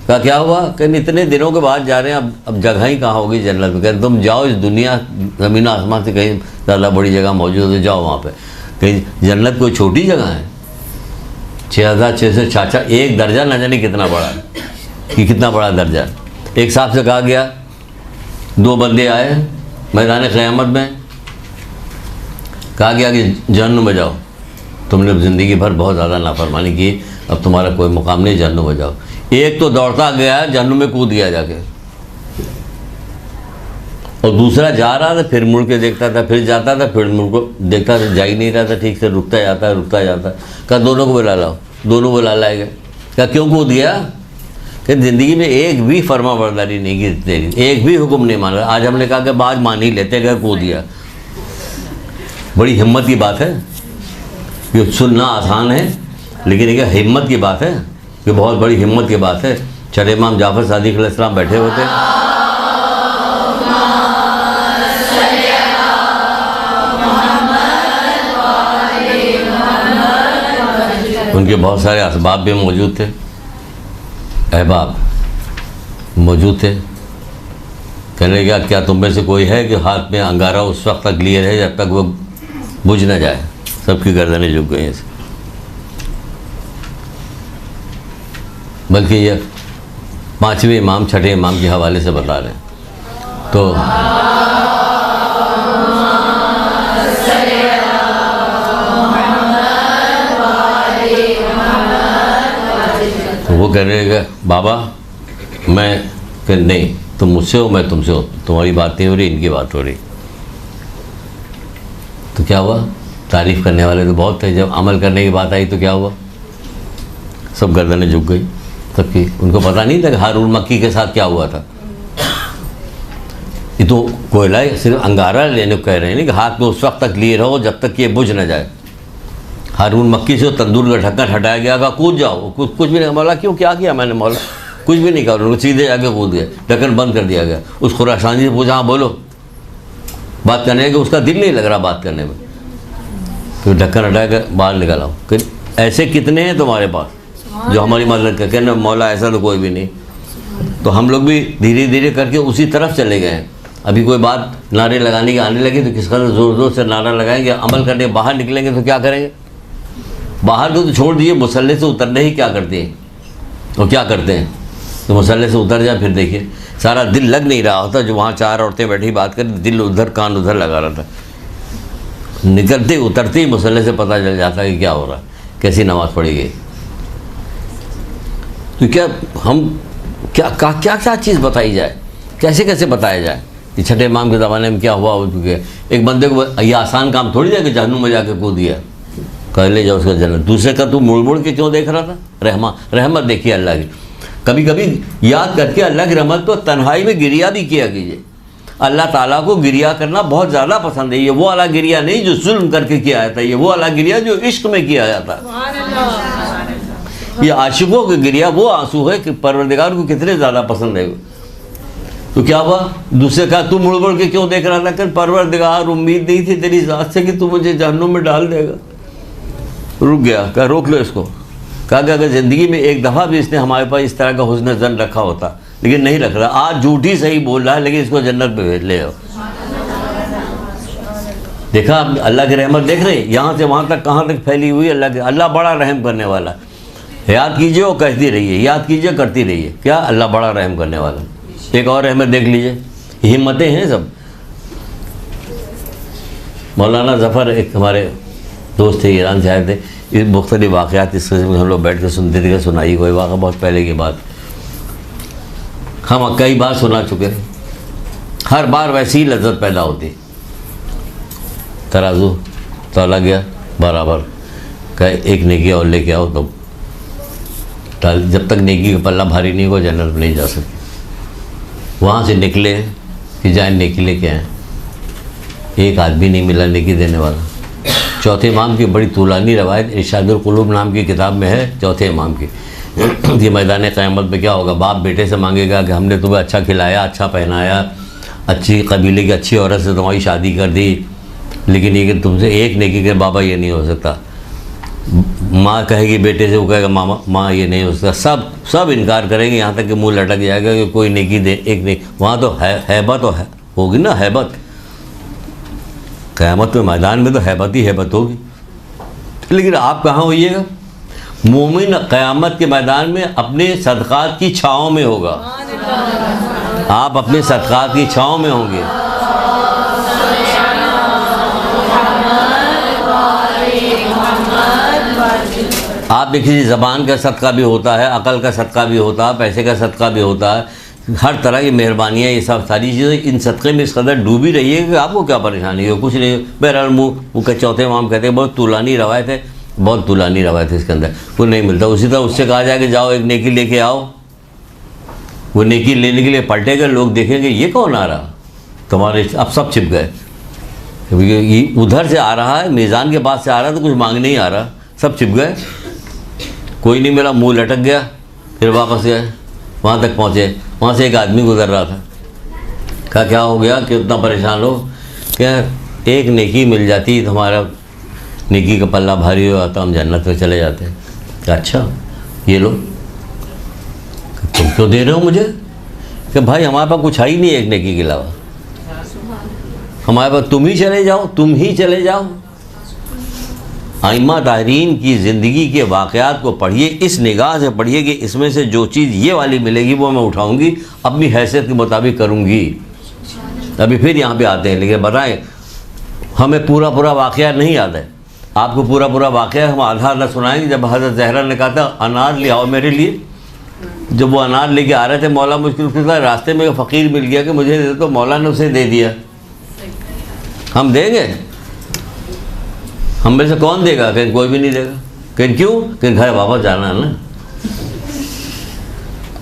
कहा क्या हुआ? कहीं इतने दिनों के बाद जा रहे हैं, अब जगह ही कहाँ होगी जन्नत में? कहते तुम जाओ, इस दुनिया ज़मीन आसमान से कहीं ज़्यादा बड़ी जगह मौजूद है, जाओ वहाँ पे। कहीं जन्नत कोई छोटी जगह है? 6666 एक दर्जा न जाने कितना बड़ा है, कि कितना बड़ा दर्जा। एक साहब से कहा गया, 2 बंदे आए मैदान क़यामत में, कहा गया कि जहन्नुम में जाओ, तुमने ज़िंदगी भर बहुत ज़्यादा नाफरमानी की, अब तुम्हारा कोई मुकाम नहीं, जहन्नुम में जाओ। एक तो दौड़ता गया, जहन्नुम में कूद गया जाके, और दूसरा जा रहा था, फिर मुड़ के देखता था, फिर जाता था, फिर मुड़ को देखता था, जा ही नहीं रहा था ठीक से, रुकता जाता। कहा दोनों को बुला लाओ, दोनों बुला लाए गए। क्या क्यों कूद गया? कि ज़िंदगी में एक भी फर्मा बरदारी नहीं की तेरी, एक भी हुक्म नहीं माना। आज हमने कहा कि आज मान ही लेते गए, कूद गया। बड़ी हिम्मत की बात है, ये सुनना आसान है, लेकिन एक हिम्मत की बात है, ये बहुत बड़ी हिम्मत की बात है। छठे इमाम जाफर सादिक अलैहिस्सलाम बैठे होते, उनके बहुत सारे असबाब भी मौजूद थे, अहबाब मौजूद थे। कहने लगा क्या तुम में से कोई है कि हाथ में अंगारा उस वक्त तक लिए रहे जब तक वो बुझ न जाए? सबकी गर्दनें झुक गई ऐसे। बल्कि ये 5वें इमाम छठे इमाम के हवाले से बता रहे हैं। तो वो कहने लगा बाबा मैं कि नहीं, तुम मुझसे हो, मैं तुमसे हो, तुम्हारी बात नहीं हो रही, इनकी बात हो रही। तो क्या हुआ? तारीफ़ करने वाले तो बहुत थे, जब अमल करने की बात आई तो क्या हुआ? सब गर्दनें झुक गई सबकी। उनको पता नहीं था कि हारून मक्की के साथ क्या हुआ था। ये तो कोयला सिर्फ अंगारा लेने को कह रहे हैं, नहीं कि हाथ में उस वक्त तक लिए रहो जब तक कि ये बुझ न जाए। हारून मक्की से तंदूर का ढक्कन हटाया गया, कहा कूद जाओ, कुछ भी नहीं। मौला क्यों, क्या किया मैंने? मौला कुछ भी नहीं कहा, उन्होंने सीधे जाके कूद गए, ढक्कन बंद कर दिया गया। उस खुरासानी से पूछा हाँ बोलो, बात करने के उसका दिल नहीं लग रहा बात करने में, तो ढक्कन हटा कर बाहर निकल आओ। ऐसे कितने हैं तुम्हारे पास जो हमारी मदद कर? कहना मौला ऐसा तो कोई भी नहीं। तो हम लोग भी धीरे धीरे करके उसी तरफ चले गए हैं। अभी कोई बात नारे लगाने की आने लगी तो किसका ज़ोर ज़ोर से नारा लगाएंगे, अमल करने बाहर निकलेंगे तो क्या करेंगे? बाहर को तो छोड़ दिए, मुसल्ले से उतरने ही क्या करते हैं, और क्या करते हैं? तो मुसल्ले से उतर जाए, फिर देखिए सारा दिल लग नहीं रहा होता। जो वहाँ 4 औरतें बैठी बात करें, दिल उधर कान उधर लगा रहा था। निकलते उतरते ही मुसल्ले से पता चल जाता है कि क्या हो रहा, कैसी नमाज़ पढ़ी गई। तो क्या हम क्या चीज़ बताई जाए, कैसे कैसे बताया जाए कि छठे इमाम के ज़माने में क्या हुआ हो चुके। एक बंदे को ये आसान काम थोड़ी है कि जहन्नुम में जाके कूद दिया, कह ले जाओ उसका जन्नत। दूसरे का तू मुड़ मुड़ के क्यों देख रहा था? रहमत देखिए अल्लाह की। कभी कभी याद करके अल्लाह की रहमत तो तन्हाई में गिरिया भी किया कीजिए। अल्लाह ताला को गिरिया करना बहुत ज़्यादा पसंद है। ये वो वाला गिरिया नहीं जो जुल्म करके किया जाता है, ये वो वाला गिरिया जो इश्क में किया जाता है। ये आशिकों का गिरिया वो आंसू है कि परवरदिगार को कितने ज़्यादा पसंद है। तो क्या हुआ? दूसरे का तू मुड़ मुड़ के क्यों देख रहा था? कर परवरदिगार उम्मीद नहीं थी तेरी ज़ात से कि तू मुझे जहन्नुम में डाल देगा। रुक गया, कहा रोक लो इसको। कहा कि अगर ज़िंदगी में एक दफ़ा भी इसने हमारे पास इस तरह का हुस्न ज़न रखा होता, लेकिन नहीं रख रहा। आज झूठी सही बोल रहा है, लेकिन इसको जन्नत पे भेज ले आओ। देखा आप अल्लाह की रहमत देख रहे हैं, यहाँ से वहाँ तक कहाँ तक फैली हुई है। अल्लाह बड़ा रहम करने वाला। याद कीजिए और कहती रहिए, याद कीजिए करती रहिए। क्या? अल्लाह बड़ा रहम करने वाला। एक और रहमत देख लीजिए, हिम्मतें हैं सब। मौलाना ज़फ़र एक हमारे दोस्त थे, ईरान से आए थे। इस मुख्तलिफ वाक़यात इस किस्म में हम लोग बैठ कर सुनते थे। सुनाई कोई वाक़ा बहुत पहले की बात, हम कई बार सुना चुके हैं। हर बार वैसी ही लज्जत पैदा होती। तराजू तौला गया बराबर, कहे एक नेकी और लेके आओ, तो जब तक नेकी का पल्ला भारी नहीं हो जन्नत में नहीं जा सकते। वहाँ से निकले कि जाए नेकी लेके आए, एक आदमी नहीं मिला नेकी देने वाला। चौथे इमाम की बड़ी तूलानी रवायत इरशादुल कुलूब नाम की किताब में है, चौथे इमाम की। कि मैदान क़यामत में क्या होगा? बाप बेटे से मांगेगा कि हमने तुम्हें अच्छा खिलाया, अच्छा पहनाया, अच्छी कबीले की अच्छी औरत से तुम्हारी शादी कर दी, लेकिन ये कि तुमसे एक नेकी के बाबा ये नहीं हो सकता, माँ कहेगी बेटे से, वो कहेगा मामा माँ ये नहीं हो सकता, सब इनकार करेंगे, यहाँ तक कि मुंह लटक जाएगा कि कोई नेकी दे, एक नहीं। वहाँ तो हैबत होगी ना, हैबत। क़यामत में मैदान में तो हैबत ही हैबत होगी। लेकिन आप कहाँ होइएगा? मोमिन क़यामत के मैदान में अपने सदक़ात की छाँव में होगा। आप अपने सदक़ात की छाँव में होंगे। आप देखिए, ज़बान का सदका भी होता है, अकल का सदका भी होता है, पैसे का सदका भी होता है, हर तरह की मेहरबानियाँ, ये सब सारी चीज़ें इन सदक़े में इस कदर डूबी रही है कि आपको क्या परेशानी हो, कुछ नहीं। बहरहाल मुँह के चौथे इमाम कहते हैं बहुत तुलानी रवायत है, बहुत तुलानी रवायत है इसके अंदर, वो नहीं मिलता। उसी तरह उससे कहा जाए कि जाओ एक नेकी लेके आओ, वो नेकी लेने के लिए पलटेगा, लोग देखेंगे ये कौन आ रहा, तुम्हारे अब सब छिप गए, ये उधर से आ रहा है, मीज़ान के पास से आ रहा है, तो कुछ मांगने ही आ रहा, सब छिप गए, कोई नहीं मिला, मुंह लटक गया। फिर वापस गए, वहाँ तक पहुँचे, वहाँ से एक आदमी गुजर रहा था, कहा क्या हो गया कि उतना परेशान हो? क्या एक नेकी मिल जाती तो हमारा नेकी का पल्ला भारी हो जाता, हम जन्नत में चले जाते हैं। कहा अच्छा ये लो, तुम क्यों दे रहे हो मुझे? कि भाई हमारे पास कुछ है ही नहीं एक नेकी के अलावा, हमारे पास तुम ही चले जाओ, तुम ही चले जाओ। आइम्मा तारीन की ज़िंदगी के वाक़यात को पढ़िए, इस निगाह से पढ़िए कि इसमें से जो चीज़ ये वाली मिलेगी वो मैं उठाऊंगी, अपनी हैसियत के मुताबिक करूंगी। अभी फिर यहाँ पे आते हैं, लेकिन बताएं हमें पूरा वाक़या नहीं याद है। आपको पूरा वाक़या हम आधा सुनाएंगे। जब हज़रत ज़हरा ने कहा था अनार ले आओ मेरे लिए, जब वो अनार लेके आ रहे थे, मौला मुश्किल रास्ते में फ़कीर मिल गया कि मुझे दे, तो मौला ने उसे दे दिया। हम देंगे? हम में से कौन देगा? कहीं कोई भी नहीं देगा। कहीं क्यों? कहीं घर वापस जाना है ना,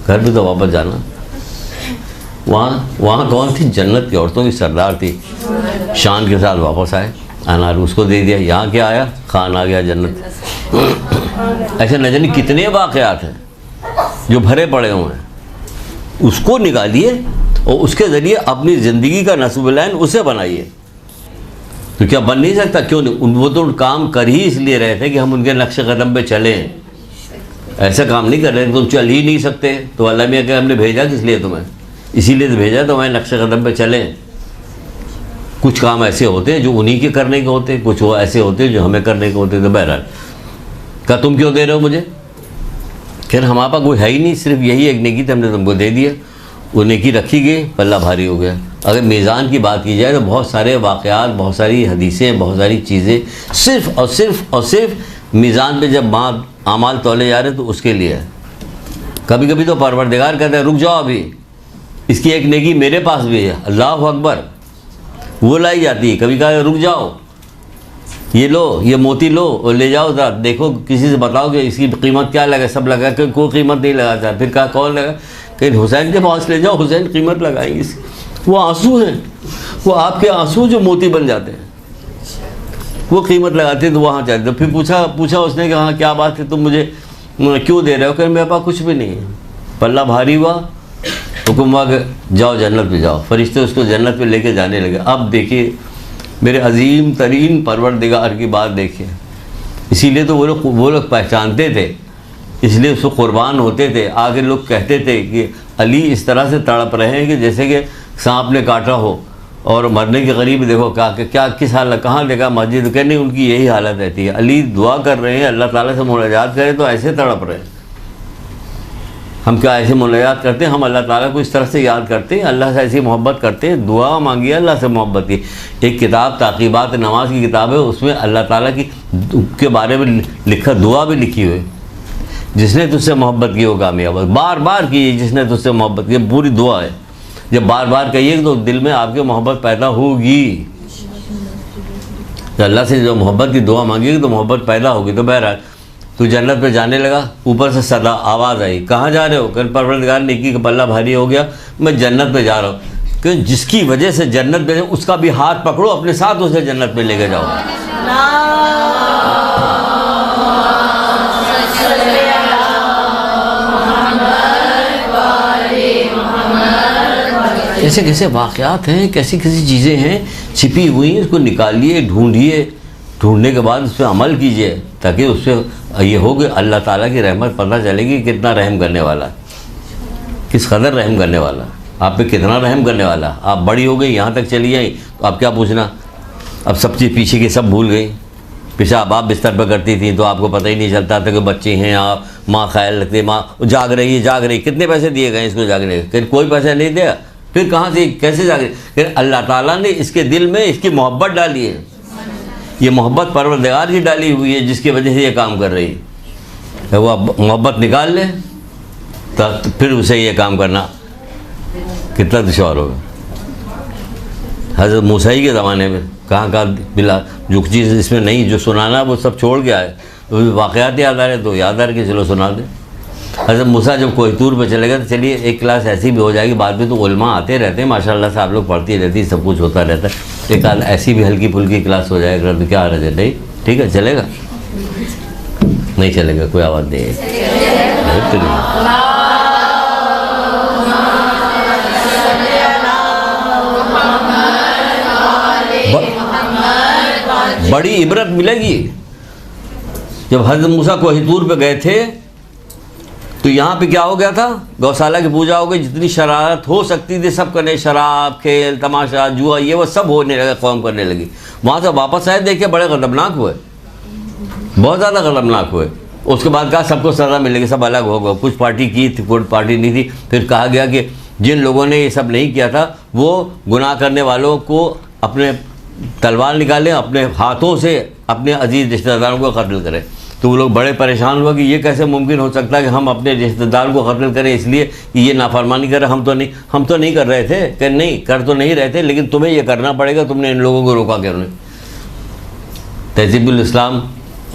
घर भी तो वापस जाना। वहाँ कौन थी? जन्नत की औरतों की सरदार थी, शान के साथ वापस आए, अनार उसको दे दिया। यहाँ क्या आया? खान आ गया जन्नत। ऐसे न जाने कितने वाक़यात हैं जो भरे पड़े हुए हैं, उसको निकालिए और उसके ज़रिए अपनी ज़िंदगी का नस्ब-ए-लाइन उसे बनाइए। तो क्या बन नहीं सकता? क्यों नहीं? वो तो काम कर ही इसलिए रहे थे कि हम उनके नक्शे कदम पे चलें। ऐसा काम नहीं कर रहे थे, तुम चल ही नहीं सकते, तो अल्लाह मियाँ के हमने भेजा किस लिए तुम्हें? इसीलिए तो भेजा तो हमारे नक्शे कदम पे चलें। कुछ काम ऐसे होते हैं जो उन्हीं के करने के होते हैं, कुछ वो ऐसे होते हैं जो हमें करने के होते हैं। तो बहरहाल क्या तुम क्यों दे रहे हो मुझे? खैर हमारे पास कोई है ही नहीं, सिर्फ यही एक नेकी थी, हमने तुमको दे दिया, वो नेकी रखी गई, पल्ला भारी हो गया। अगर मीज़ान की बात की जाए तो बहुत सारे वाक़यात, बहुत सारी हदीसें, बहुत सारी चीज़ें सिर्फ़ और सिर्फ मीज़ान पे जब आमाल तौले जा रहे तो उसके लिए है। कभी कभी तो परवरदिगार कहते हैं रुक जाओ, अभी इसकी एक नेकी मेरे पास भी है, अल्लाह अकबर, वो लाई जाती है। कभी कहा रुक जाओ, ये लो, ये मोती लो और ले जाओ ज़रा, देखो किसी से बताओ कि इसकी कीमत क्या लगा। सब लगा कि कोई कीमत नहीं लगाता। फिर कहा कौन लगा? कहीं हुसैन के पास ले जाओ, हुसैन कीमत लगाएंगे इसकी। वो आंसू हैं, वो आपके आंसू जो मोती बन जाते हैं, वो कीमत लगाते हैं, तो वहाँ जाते। तो फिर पूछा उसने कि हाँ क्या बात है, तुम मुझे क्यों दे रहे हो? कहीं मेरे पास कुछ भी नहीं है। पल्ला भारी हुआ, हुक्म हुआ कि जाओ जन्नत में जाओ। फरिश्ते उसको जन्नत में लेके जाने लगे। अब देखिए मेरे अजीम तरीन परवरदिगार की बात देखिए। इसीलिए तो वो लोग पहचानते थे, इसलिए उसको कुर्बान होते थे। आगे लोग कहते थे कि अली इस तरह से तड़प रहे हैं कि जैसे कि सांप ने काटा हो और मरने के करीब। देखो क्या किस हालत, कहाँ देखा मस्जिद, कहने उनकी यही हालत रहती है। अली दुआ कर रहे हैं, अल्लाह ताला से मुनाजात करें तो ऐसे तड़प रहे हैं। हम क्या ऐसे मुनाजात करते हैं? हम अल्लाह ताला को इस तरह से याद करते हैं, अल्लाह से ऐसी मोहब्बत करते हैं, दुआ मांगिए अल्लाह से मोहब्बत की। एक किताब ताक़ीबात नमाज की किताब है, उसमें अल्लाह ताला की के बारे में लिखा दुआ भी लिखी हुई। जिसने तुझसे मोहब्बत की वो कामयाब हो। बार बार कीजिए जिसने तुझसे मोहब्बत की, पूरी दुआ है। जब बार बार कहिए तो दिल में आपके मोहब्बत पैदा होगी। तो अल्लाह से जो मोहब्बत की दुआ मांगेगी तो मोहब्बत पैदा होगी। तो बहरहाल तू जन्नत पे जाने लगा, ऊपर से सदा आवाज़ आई, कहाँ जा रहे हो? कल परवरदिगार नेकी का पल्ला भारी हो गया, मैं जन्नत पे जा रहा हूँ। कि जिसकी वजह से जन्नत पे, उसका भी हाथ पकड़ो, अपने साथ उसे जन्नत पे लेके जाओ। कैसे कैसे वाक़यात हैं, कैसी कैसी चीज़ें हैं छिपी हुई हैं, इसको निकालिए, ढूंढिए, ढूंढने के बाद उस पर अमल कीजिए, ताकि उससे ये हो कि अल्लाह ताला की रहमत पता चलेगी कितना रहम करने वाला, किस कदर रहम करने वाला, आप पे कितना रहम करने वाला। आप बड़ी हो गई, यहाँ तक चली आई, तो आप क्या पूछना, अब सब चीज़ पीछे की सब भूल गई। पेशाब आप बिस्तर पर करती थी तो आपको पता ही नहीं चलता था कि बच्चे हैं, आप माँ ख्याल रखते, माँ जाग रही है, जाग रही, कितने पैसे दिए गए इसको जागने के, कोई पैसा नहीं दिया, फिर कहाँ से कैसे जाग रही, फिर अल्लाह ताला ने इसके दिल में इसकी मोहब्बत डाली है, ये मोहब्बत परवरदिगार की डाली हुई है जिसकी वजह से ये काम कर रही है। वो अब मोहब्बत निकाल ले तो फिर उसे ये काम करना कितना दुश्वार होगा। हज़रत मूसा ही के ज़माने में कहाँ मिला, जो चीज़ इसमें नहीं, जो सुनाना वो सब छोड़ के आए, तो वाक़यात याद आ रहे तो याद आ रहे कि चलो सुना दे। हज़रत मूसा जब कोहितूर पे चले गए तो चलिए एक क्लास ऐसी भी हो जाएगी, बाद में तो उलमा आते रहते हैं माशाल्लाह से, आप लोग पढ़ती रहती, सब कुछ होता रहता है, एक आध ऐसी भी हल्की फुल्की क्लास हो जाएगा तो क्या रहे, नहीं ठीक है चलेगा, नहीं चलेगा, कोई आवाज़ नहीं है। बड़ी इबरत मिलेगी। जब हज़रत मूसा कोहितूर पे गए थे तो यहाँ पे क्या हो गया था, गौशाला की पूजा हो गई, जितनी शरारत हो सकती थी सब करने, शराब, खेल, तमाशा, जुआ, ये वो सब होने लगा, कौम करने लगी। वहाँ से वापस आए, देखे बड़े ख़तरनाक हुए, बहुत ज़्यादा ख़तरनाक हुए। उसके बाद कहा सबको सज़ा मिलेगी, सब अलग हो गए, कुछ पार्टी की थी, कुछ पार्टी नहीं थी। फिर कहा गया कि जिन लोगों ने ये सब नहीं किया था वो गुनाह करने वालों को अपने तलवार निकालें, अपने हाथों से अपने अजीज़ रिश्तेदारों को कत्ल करें। तो वो लोग बड़े परेशान हुए कि ये कैसे मुमकिन हो सकता है कि हम अपने रिश्तेदार को कत्ल करें इसलिए कि ये नाफरमानी कर रहे, हम तो नहीं कर रहे थे, कि नहीं कर तो नहीं रहे थे, लेकिन तुम्हें ये करना पड़ेगा, तुमने इन लोगों को रोका क्यों नहीं। तहज़ीबुल इस्लाम,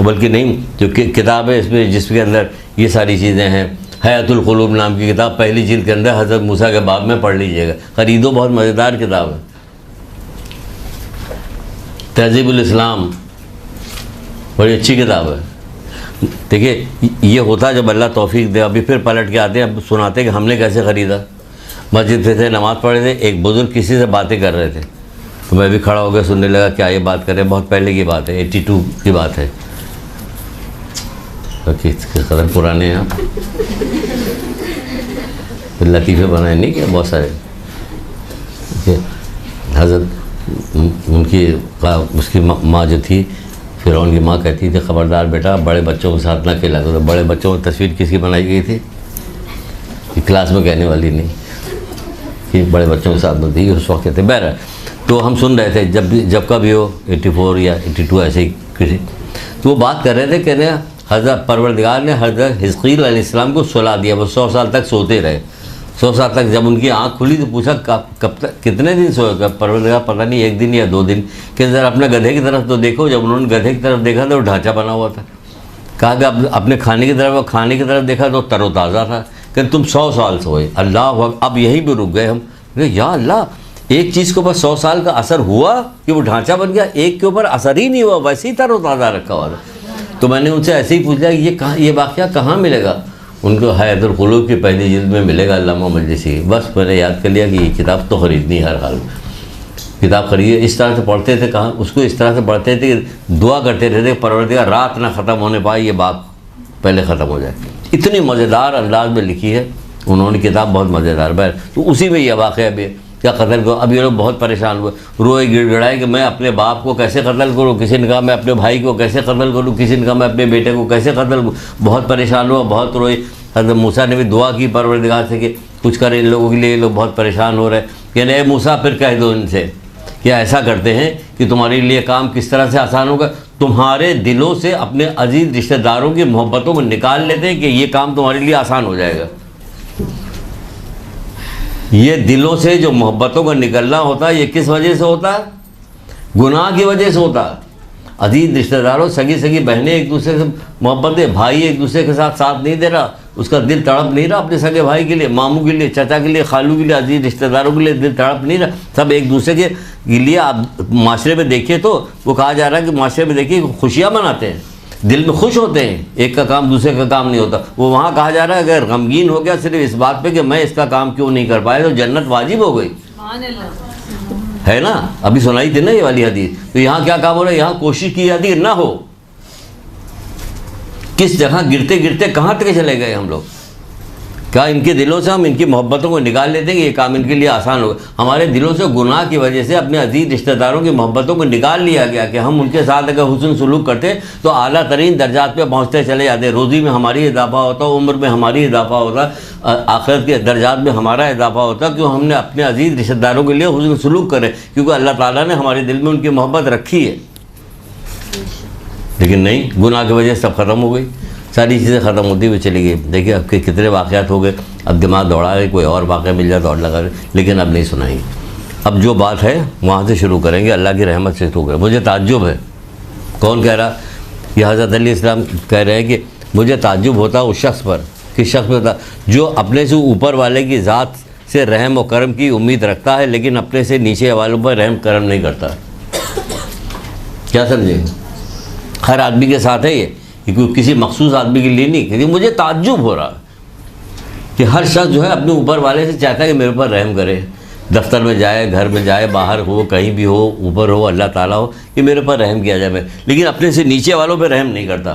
बल्कि नहीं जो किताब है इसमें जिसके अंदर ये सारी चीज़ें हैं, हयातुल क़ुलूब नाम की किताब, पहली जिल्द के अंदर हज़रत मूसा के बाब में पढ़ लीजिएगा, खरीदो, बहुत मज़ेदार किताब है। तहज़ीबुल इस्लाम बड़ी अच्छी किताब है। देखिए ये होता जब अल्लाह तौफीक दे, अभी फिर पलट के आते हैं, अब सुनाते हैं कि हमने कैसे ख़रीदा। मस्जिद पे थे, नमाज़ पढ़े थे, एक बुज़ुर्ग किसी से बातें कर रहे थे, तो मैं भी खड़ा हो गया, सुनने लगा क्या ये बात कर रहे हैं, बहुत पहले की बात है, 82 की बात है, तो किस कदर पुराने हैं आप, लतीफ़े बनाए नहीं क्या बहुत सारे। हज़रत उनकी उसकी माँ जो थी, फ़िरौन की माँ कहती थी ख़बरदार बेटा बड़े बच्चों के साथ ना खेला करो। तो बड़े बच्चों की तस्वीर किसकी बनाई गई थी, कि क्लास में कहने वाली नहीं, कि बड़े बच्चों के साथ बनती उस वक्त कहते। बहर तो हम सुन रहे थे, जब का भी हो 84 या 82 ऐसे ही किसी, तो वो बात कर रहे थे, कह रहे हज़रत परवरदिगार ने हज़रत हिज़कील अलैहिस्सलाम को सुला दिया, वो 100 साल तक सोते रहे। 100 साल तक जब उनकी आँख खुली तो पूछा कब तक, कितने दिन सोएगा परवरदिगार, पता नहीं 1 दिन या 2 दिन, कि ज़रा अपने गधे की तरफ तो देखो। जब उन्होंने गधे की तरफ देखा तो ढांचा बना हुआ था। कहा कि अब अपने खाने की तरफ देखा तो तरोताज़ा था। कि तुम 100 साल सोए, अल्लाह, अब यहीं पर रुक गए हम। या अल्लाह, एक चीज़ के ऊपर 100 साल का असर हुआ कि वो ढांचा बन गया, एक के ऊपर असर ही नहीं हुआ, वैसे ही तरोताज़ा रखा हुआ था। तो मैंने उनसे ऐसे ही पूछा ये वाक़या कहाँ मिलेगा। उनको हयातुल क़ुलूब की पहली जिल्द में मिलेगा, अल्लामा मजलिसी। बस मैंने याद कर लिया कि ये किताब तो ख़रीदनी हर हाल में, किताब खरीदिए। इस तरह से पढ़ते थे, कहाँ उसको इस तरह से पढ़ते थे कि दुआ करते रहते परवरदिगार रात ना ख़त्म होने पाए, ये बात पहले ख़त्म हो जाए। इतनी मज़ेदार अंदाज में लिखी है उन्होंने किताब, बहुत मज़ेदार। बैर तो उसी में यह वाक़या भी क्या कत्ल को। अब ये लोग बहुत परेशान हुए, रोए गिड़गिड़ाए कि मैं अपने बाप को कैसे कत्ल करूँ, किसी ने कहा मैं अपने भाई को कैसे कत्ल करूँ, किसी ने कहा मैं अपने बेटे को कैसे कत्ल करूँ। बहुत परेशान हुआ, बहुत रोए। हज़रत मूसा ने भी दुआ की परवरदिगार से कि कुछ करे इन लोगों के लिए, ये लोग बहुत परेशान हो रहे हैं। कि नहीं मूसा, फिर कह दो इनसे क्या ऐसा करते हैं कि तुम्हारे लिए काम किस तरह से आसान होगा। तुम्हारे दिलों से अपने अजीज़ रिश्तेदारों की मोहब्बतों को निकाल लेते हैं कि ये काम तुम्हारे लिए आसान हो जाएगा। ये दिलों से जो मोहब्बतों का निकलना होता है, ये किस वजह से होता है, गुनाह की वजह से होता है। अजीज़ रिश्तेदारों, सगी बहनें एक दूसरे से मोहब्बत है, भाई एक दूसरे के साथ नहीं दे रहा, उसका दिल तड़प नहीं रहा अपने सगे भाई के लिए, मामू के लिए, चाचा के लिए, खालू के लिए, अजीज़ रिश्तेदारों के लिए दिल तड़प नहीं रहा। सब एक दूसरे के लिए आप माशरे में देखिए तो वो कहा जा रहा है कि माशरे में देखिए खुशियाँ मनाते हैं, दिल में खुश होते हैं, एक का काम दूसरे का काम नहीं होता। वो वहाँ कहा जा रहा है अगर गमगीन हो गया सिर्फ इस बात पे कि मैं इसका काम क्यों नहीं कर पाया तो जन्नत वाजिब हो गई। है ना, अभी सुनाई थी ना ये वाली हदीस। तो यहाँ क्या काम हो रहा है, यहाँ कोशिश की जाती है ना हो। किस जगह गिरते गिरते कहाँ तक चले गए हम लोग। क्या इनके दिलों से हम इनकी मोहब्बतों को निकाल लेते हैं कि ये काम इनके लिए आसान होगा। हमारे दिलों से गुनाह की वजह से अपने अजीज रिश्तेदारों की मोहब्बतों को निकाल लिया गया कि हम उनके साथ अगर हुस्न सलूक करते तो आला तरीन दर्जात पे पहुँचते चले जाते। रोज़ी में हमारी इजाफा होता, उम्र में हमारी इजाफा होता, आखिरत के दर्जात में हमारा इजाफा होता, क्यों हमने अपने अजीज रिश्तेदारों के लिए हुस्न सलूक करे, क्योंकि अल्लाह ताला ने हमारे दिल में उनकी मोहब्बत रखी है। लेकिन नहीं, गुनाह की वजह से सब ख़त्म हो गई, सारी चीज़ें ख़त्म होती हुई चली गई। देखिए अब के कितने वाक़यात हो गए, अब दिमाग दौड़ा है, कोई और वाक़या मिल जाए तो और लगा रहे, लेकिन अब नहीं सुनाई। अब जो बात है वहाँ से शुरू करेंगे, अल्लाह की रहमत से शुरू करें। मुझे ताज्जुब है, कौन कह रहा, ये हज़रत अली इस्लाम कह रहे हैं कि मुझे ताज्जुब होता उस शख्स पर, किस शख्स पर होता जो अपने से ऊपर वाले की ज़ात से रहम और करम की उम्मीद रखता है, लेकिन अपने से नीचे वालों पर रहम करम नहीं करता। क्या समझे, हर आदमी के साथ है ये, किसी मखसूस आदमी के लिए नहीं। क्योंकि मुझे ताज्जुब हो रहा कि हर शख्स जो है अपने ऊपर वाले से चाहता है कि मेरे ऊपर रहम करे। दफ्तर में जाए, घर में जाए, बाहर हो, कहीं भी हो, ऊपर हो, अल्लाह ताला हो, कि मेरे ऊपर रहम किया जाए मैं, लेकिन अपने से नीचे वालों पर रहम नहीं करता।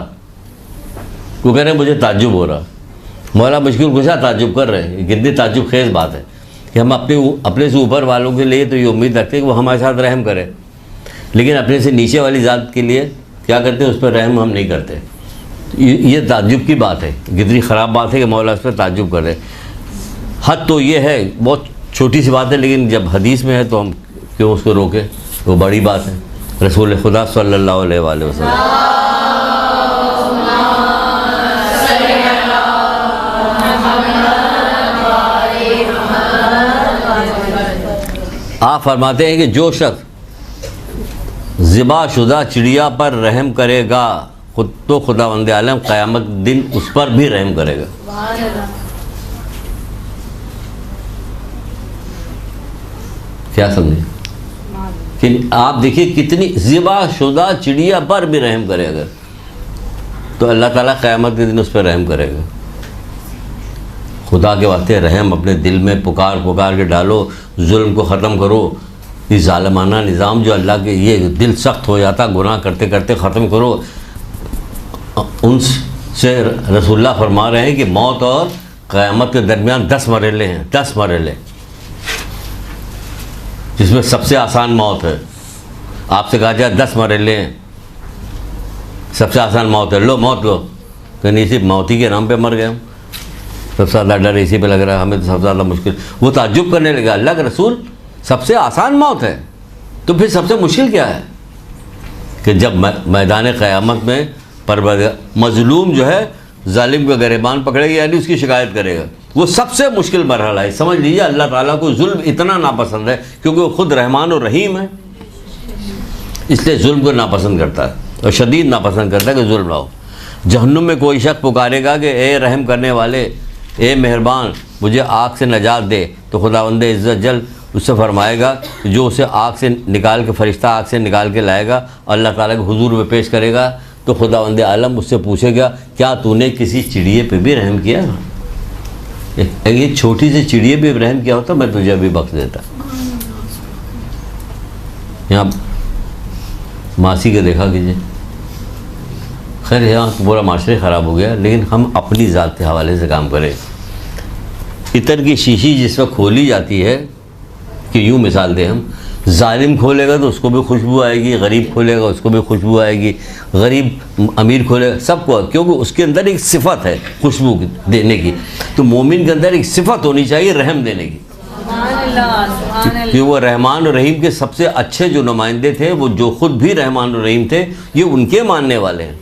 वो कह रहे हैं मुझे ताज्जुब हो रहा। मौला मुश्किल कुशा ताज्जुब कर रहे हैं। कितनी ताज्जुब खेज बात है कि हम अपने से ऊपर वालों के लिए तो ये उम्मीद रखते हैं कि वो हमारे साथ रहम करे, लेकिन अपने से नीचे वाली ज़ात के लिए क्या करते हैं, उस पर रहम हम नहीं करते। ये ताज्जुब की बात है, कितनी ख़राब बात है कि मौला उस पर ताज्जुब कर रहे। हद तो ये है, बहुत छोटी सी बात है, लेकिन जब हदीस में है तो हम क्यों उसको रोकें, वो बड़ी बात है। रसूल खुदा सल्लल्लाहु अलैहि वसल्लम, आप फरमाते हैं कि जो शख्स ज़िबा शुदा चिड़िया पर रहम करेगा खुद तो खुदावंद आलम क़यामत दिन उस पर भी रहम करेगा। क्या समझे कि आप देखिए कितनी ज़िबा शुदा चिड़िया पर भी रहम करे अगर, तो अल्लाह ताला क़यामत के दिन उस पर रहम करेगा। खुदा के वास्ते रहम अपने दिल में पुकार पुकार के डालो, जुल्म को ख़त्म करो। इस ज़ालिमाना निज़ाम जो अल्लाह के, ये दिल सख्त हो जाता गुनाह करते करते ख़त्म करो। उनसे रसूलुल्लाह फरमा रहे हैं कि मौत और क़यामत के दरमियान 10 मरहले हैं, 10 मरहले, जिसमें सबसे आसान मौत है। आपसे कहा जाए 10 मरहले हैं, सबसे आसान मौत है, लो मौत लो, तो नहीं सिर्फ मौती के नाम पे मर गए हम, सबसे ज़्यादा डर इसी पे लग रहा है हमें, तो सबसे ज़्यादा मुश्किल। वो ताज्जुब करने लगा, अल्लाह के रसूल सबसे आसान मौत है तो फिर सबसे मुश्किल क्या है? कि जब मैदान क़यामत में परवरदिगार मज़लूम जो है जालिम को गिरबान पकड़ेगा, यानी उसकी शिकायत करेगा, वो सबसे मुश्किल मरहला है। समझ लीजिए अल्लाह ताला को जुल्म इतना नापसंद है, क्योंकि वो खुद रहमान और रहीम है, इसलिए जुल्म को नापसंद करता है और शदीद नापसंद करता है कि जुल्म लाओ। जहन्नुम में कोई शख्स पुकारेगा कि ए रहम करने वाले, ए मेहरबान, मुझे आग से नजात दे, तो खुदावंद इज़्ज़त जल उससे फरमाएगा जो उसे आग से निकाल के, फरिश्ता आग से निकाल के लाएगा, अल्लाह ताला के हुजूर में पेश करेगा, तो खुदावंद आलम उससे पूछेगा क्या तूने किसी चिड़िए पे भी रहम किया? ये छोटी सी चिड़िए पे भी रहम किया होता मैं तुझे भी बख्श देता। यहाँ मासी के देखा कीजिए, खैर यहाँ पूरा माशरे ख़राब हो गया, लेकिन हम अपनी ज़ात के हवाले से काम करें। इतर की शीशी जिस वक्त खोली जाती है कि यूँ मिसाल दें हम, जालिम खोलेगा तो उसको भी खुशबू आएगी, गरीब खोलेगा उसको भी खुशबू आएगी, गरीब अमीर खोलेगा सबको, क्योंकि उसके अंदर एक सिफत है खुशबू देने की। तो मोमिन के अंदर एक सिफत होनी चाहिए रहम देने की, कि वो रहमान और रहीम के सबसे अच्छे जो नुमाइंदे थे, वो जो खुद भी रहमान और रहीम थे, ये उनके मानने वाले हैं।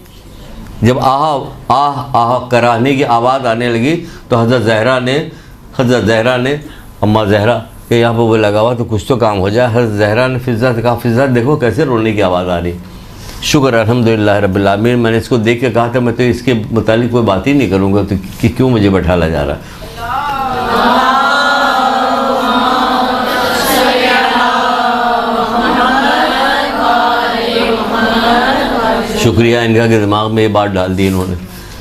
जब आह आह आह कराहने की आवाज़ आने लगी तो हज़रत ज़हरा ने अम्मा ज़हरा कि यहाँ पर वो लगा हुआ तो कुछ तो काम हो जाए। हज़रत ज़हरा ने फिज़ा से कहा, फिज़ा देखो कैसे रोने की आवाज़ आ रही। शुक्र अल्हम्दुलिल्लाह रब्बिल आलमीन, मैंने इसको देख के कहा था मैं तो इसके मुतालिक कोई बात ही नहीं करूँगा, तो कि क्यों मुझे बैठाला जा रहा। शुक्रिया इनका कि दिमाग में ये बात डाल दी इन्होंने,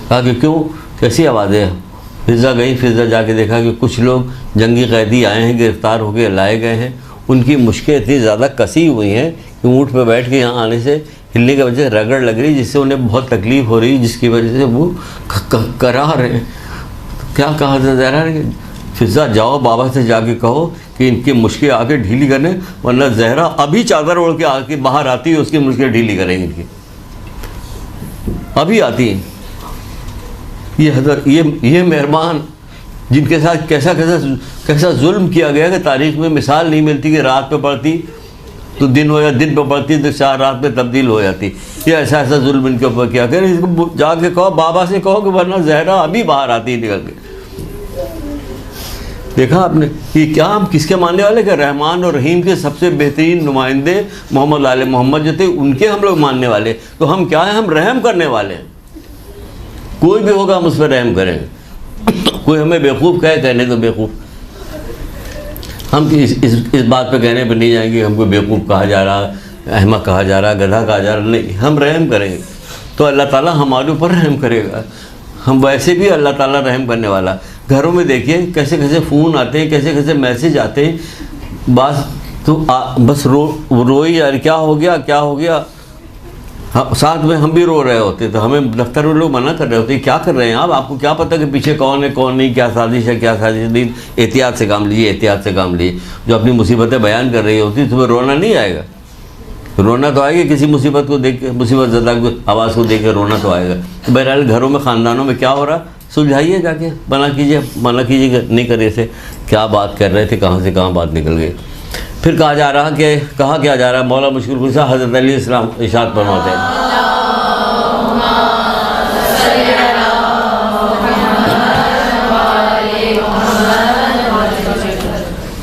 कहा कि क्यों कैसी आवाज़ है, फिज़ा गई, फिज़ा जाके देखा कि कुछ लोग जंगी कैदी आए हैं, गिरफ़्तार होकर लाए गए हैं। उनकी मुश्कें इतनी ज़्यादा कसी हुई हैं कि ऊँट पर बैठ के यहाँ आने से हिलने की वजह से रगड़ लग रही, जिससे उन्हें बहुत तकलीफ़ हो रही, जिसकी वजह से वो करा रहे हैं। क्या कहा था ज़रा, फिज़ा जाओ बाबा से जाके कहो कि इनकी मुश्कें आके ढीली करें, वरना ज़हरा अभी चादर ओढ़ के आके बाहर आती है, उसकी मुश्कें ढीली करेंगे इनकी, अभी आती हैं। ये हज़रत, ये मेहरबान जिनके साथ कैसा जुल्म किया गया कि तारीख़ में मिसाल नहीं मिलती कि रात पे पड़ती तो दिन हो, या दिन पे पड़ती तो 4 रात में तब्दील हो जाती। ये ऐसा जुल्म इनके ऊपर किया कर, इसको जाके कहो, बाबा से कहो कि वरना ज़हरा अभी बाहर आती है निकल के। देखा आपने कि क्या हम किसके मानने वाले, कि रहमान और रहीम के सबसे बेहतरीन नुमाइंदे मोहम्मद आले मोहम्मद जो थे उनके हम लोग मानने वाले। तो हम क्या है, हम रहम करने वाले हैं। कोई भी होगा हम उस पर रहम करेंगे। कोई हमें बेवकूफ़ कहे, कहने तो बेवकूफ़, हम इस बात पे कहने पर नहीं जाएंगे हमको बेवकूफ़ कहा जा रहा, अहमक कहा जा रहा, गधा कहा जा रहा, नहीं, हम रहम करेंगे तो अल्लाह ताला हमारे ऊपर रहम करेगा। हम वैसे भी अल्लाह ताला रहम करने वाला। घरों में देखिए कैसे कैसे फ़ोन आते हैं, कैसे कैसे मैसेज आते हैं, बस रोई यार, क्या हो गया क्या हो गया। हाँ, साथ में हम भी रो रहे होते, तो हमें दफ्तर में लोग मना कर रहे होते, क्या कर रहे हैं आप, आपको क्या पता कि पीछे कौन है कौन नहीं, क्या साजिश है क्या साजिश नहीं। एहतियात से काम लीजिए, एहतियात से काम लीजिए। जो अपनी मुसीबतें बयान कर रही होती तुम्हें रोना नहीं आएगा, रोना तो आएगा किसी मुसीबत को देख के, मुसीबत ज़्यादा आवाज़ को देख के रोना तो आएगा। तो बहरहाल घरों में ख़ानदानों में क्या हो रहा, सुलझाइए जाके, मना कीजिए नहीं करे से क्या बात कर रहे थे, कहाँ से कहाँ बात निकल गई। फिर कहा जा रहा कि कहा क्या जा रहा है, मौला मुश्किल कुशा हज़रत अली इस्लाम इरशाद फरमाते हैं,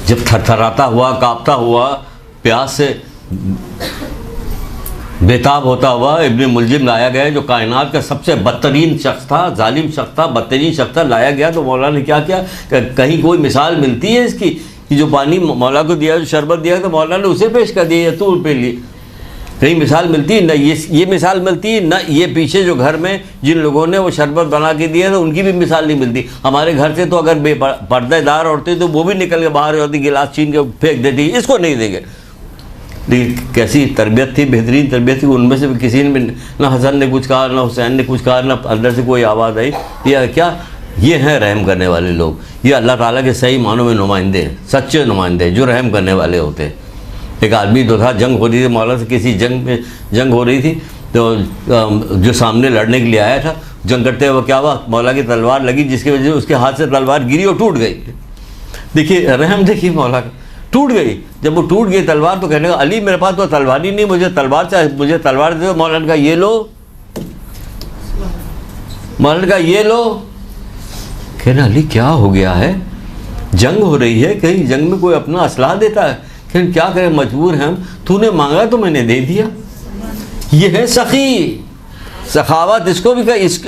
जब थरथराता हुआ, काँपता हुआ, प्यास से बेताब होता हुआ इब्न मुलजिम लाया गया, जो कायनात का सबसे बदतरीन शख्स था, जालिम शख्स था, बदतरीन शख्स था, लाया गया। तो मौला ने क्या किया, कहीं कोई मिसाल मिलती है इसकी कि जो पानी मौला को दिया, जो शरबत दिया, तो मौला ने उसे पेश कर दिया, तू पे लिए, कहीं मिसाल मिलती है ना, ये मिसाल मिलती है ना, ये पीछे जो घर में जिन लोगों ने वो शरबत बना के दिया तो उनकी भी मिसाल नहीं मिलती। हमारे घर से तो अगर पर्देदार औरतें तो वो भी निकल के बाहर होती, गिलास छीन के फेंक देती, इसको नहीं देंगे। लेकिन कैसी तरबियत थी, बेहतरीन तरबियत थी। उनमें से किसी ने ना हसन ने कुछ कहा, ना हुसैन ने कुछ कहा, ना अंदर से कोई आवाज़ आई। या क्या, ये हैं रहम करने वाले लोग, ये अल्लाह ताला के सही मानों में नुमाइंदे हैं, सच्चे नुमाइंदे जो रहम करने वाले होते हैं। एक आदमी तो था, जंग हो रही थी मौला से, किसी जंग हो रही थी, तो जो सामने लड़ने के लिए आया था, जंग करते हुए क्या हुआ, मौला की तलवार लगी, जिसकी वजह से उसके हाथ से तलवार गिरी और टूट गई। देखिए रहम, देखिए मौला का, टूट गई। जब वो टूट गई तलवार तो कहने का, अली मेरे पास तो तलवार ही नहीं, मुझे तलवार चाहिए, मुझे तलवार दे दो। मौला ने कहा ये लो, मौला ने कहा ये लो। कहना अली क्या हो गया है, जंग हो रही है, कहीं जंग में कोई अपना असलाह देता है, फिर क्या करें, मजबूर हैं हम, तूने मांगा तो मैंने दे दिया। ये है सखी, सखावत। इसको भी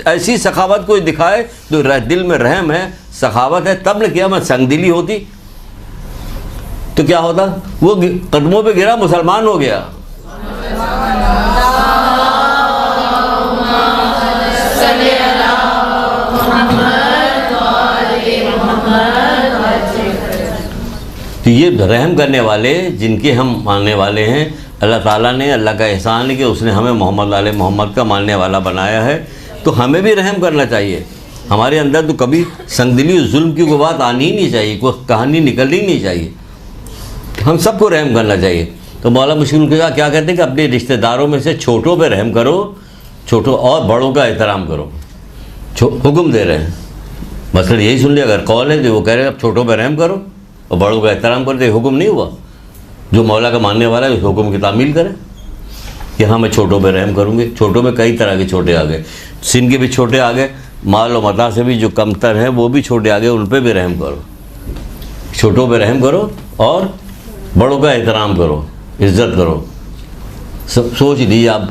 ऐसी सखावत कोई दिखाए तो दिल में रहम है, सखावत है, तब न किया मैं संगदिली होती तो क्या होता, वो कदमों पे गिरा, मुसलमान हो गया। तो ये रहम करने वाले जिनके हम मानने वाले हैं, अल्लाह ताला ने, अल्लाह का एहसान है कि उसने हमें मोहम्मद आले मोहम्मद का मानने वाला बनाया है। तो हमें भी रहम करना चाहिए। हमारे अंदर तो कभी संगदिली जुल्म की कोई बात आनी ही नहीं चाहिए, कोई कहानी निकलनी नहीं चाहिए। हम सबको रहम करना चाहिए। तो मौला मुश्किल के क्या कहते हैं कि अपने रिश्तेदारों में से छोटों पे रहम करो, छोटों और बड़ों का एहतराम करो। हुक्म दे रहे हैं, मसलन यही सुन लिया, अगर कॉल है तो वो कह रहे हैं अब छोटों पे रहम करो और बड़ों का एहतराम करो। तो हुक्म नहीं हुआ, जो मौला का मानने वाला है उस हुक्म की तामील करे कि हाँ मैं छोटों पे रहम करूँगी। छोटों में कई तरह के छोटे आ गए, सिन के भी छोटे आ गए, माल और मता से भी जो कमतर हैं वो भी छोटे आ गए, उन पर भी रहम करो। छोटों पे रहम करो और बड़ों का एहतराम करो, इज़्ज़त करो। सोच लीजिए आप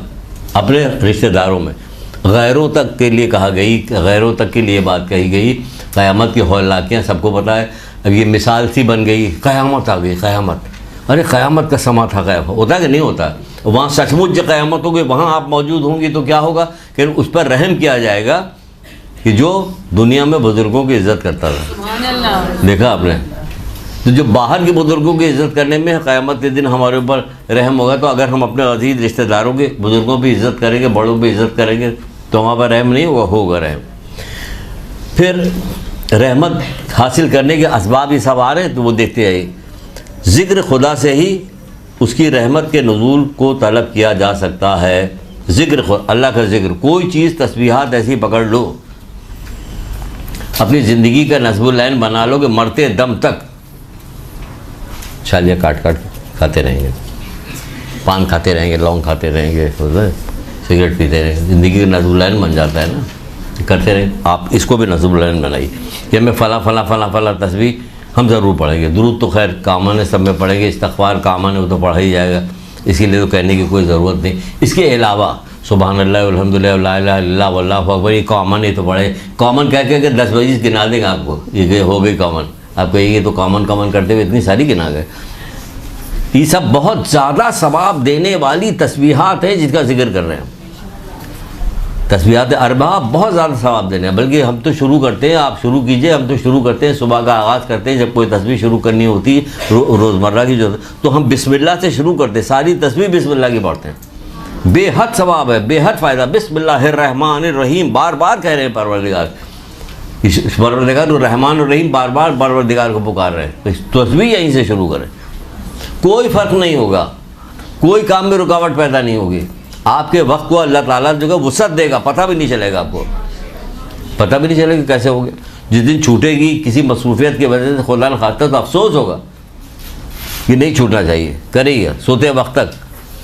अपने रिश्तेदारों में, गैरों तक के लिए कहा गई, गैरों तक के लिए बात कही गई। क़यामत की हौलनाकियाँ सबको पता है। अब ये मिसाल सी बन गई, क़यामत आ गई, क़यामत, अरे क़यामत का समा था, क़यामत होता है कि नहीं होता। वहाँ सचमुच जो क़यामत होगी वहाँ आप मौजूद होंगी तो क्या होगा कि उस पर रहम किया जाएगा कि जो दुनिया में बुज़ुर्गों की इज़्ज़त करता था, देखा आपने, तो जो बाहर के बुज़ुर्गों की इज़्ज़त करने में क़यामत के दिन हमारे ऊपर रहम होगा, तो अगर हम अपने अज़ीज़ रिश्तेदारों के बुज़ुर्गों की इज़्ज़त करेंगे, बड़ों की इज़्ज़त करेंगे, तो हमारे पर रहम नहीं होगा, होगा रहम। फिर रहमत हासिल करने के असबाब ही सब आ रहे हैं, तो वो देखते आइए। ज़िक्र खुदा से ही उसकी रहमत के नुज़ूल को तलब किया जा सकता है। ज़िक्र अल्लाह का ज़िक्र, कोई चीज़ तस्बीहात ऐसी पकड़ लो, अपनी ज़िंदगी का नस्बुल लाइन बना लो कि मरते दम तक छालियाँ काट काट खाते रहेंगे, पान खाते रहेंगे, लौंग खाते रहेंगे, सिगरेट पीते रहेंगे, ज़िंदगी का नस्बुल लाइन बन जाता है ना, करते रहें। आप इसको भी नस्बुल लाइन बनाइए कि हमें फ़ला फ़ला फ़ला फ़ला तस्बीह हम ज़रूर पढ़ेंगे। दुरूद तो खैर कामन है, सब में पढ़ेंगे, इस्तग़फ़ार कामन है, वो तो पढ़ा ही जाएगा, इसके लिए तो कहने की कोई ज़रूरत नहीं। इसके अलावा सुबहान अल्लाह अल्हम्दुलिल्लाह ला इलाहा इल्लल्लाह वल्लाहु अकबर, ये कॉमन है, तो पढ़े। कॉमन कह के 10 बजे गिना देंगे आपको, ये हो गई कॉमन। आप कहिए तो कॉमन करते हुए इतनी सारी गिना गए। ये सब बहुत ज़्यादा सवाब देने वाली तस्बीहात हैं जिसका जिक्र कर रहे हैं। तस्बीहात अरबा बहुत ज़्यादा सवाब देने हैं, बल्कि हम तो शुरू करते हैं, आप शुरू कीजिए, हम तो शुरू करते हैं, सुबह का आगाज़ करते हैं, जब कोई तस्बीह शुरू करनी होती है रोज़मर्रा की जो, तो हम बिस्मिल्लाह से शुरू करते हैं, सारी तस्बीह बिस्मिल्लाह की पढ़ते हैं। बेहद सवाब है, बेहद फ़ायदा। बिस्मिल्लाहिर्रहमानिर्रहीम बार बार कह रहे हैं परवरदिगार, परवरदिगार रहमान और रहीम बार बार परवरदिगार को पुकार रहे हैं। तो तस्बीह यहीं से शुरू करें, कोई फ़र्क नहीं होगा, कोई काम में रुकावट पैदा नहीं होगी। आपके वक्त को अल्लाह ताला जो है वुसअत देगा, पता भी नहीं चलेगा, आपको पता भी नहीं चलेगा कैसे हो गया। जिस दिन छूटेगी किसी मसरूफियत की वजह से खुदा न खास्ता, तो अफसोस होगा कि नहीं छूटना चाहिए, करिए सोते वक्त तक।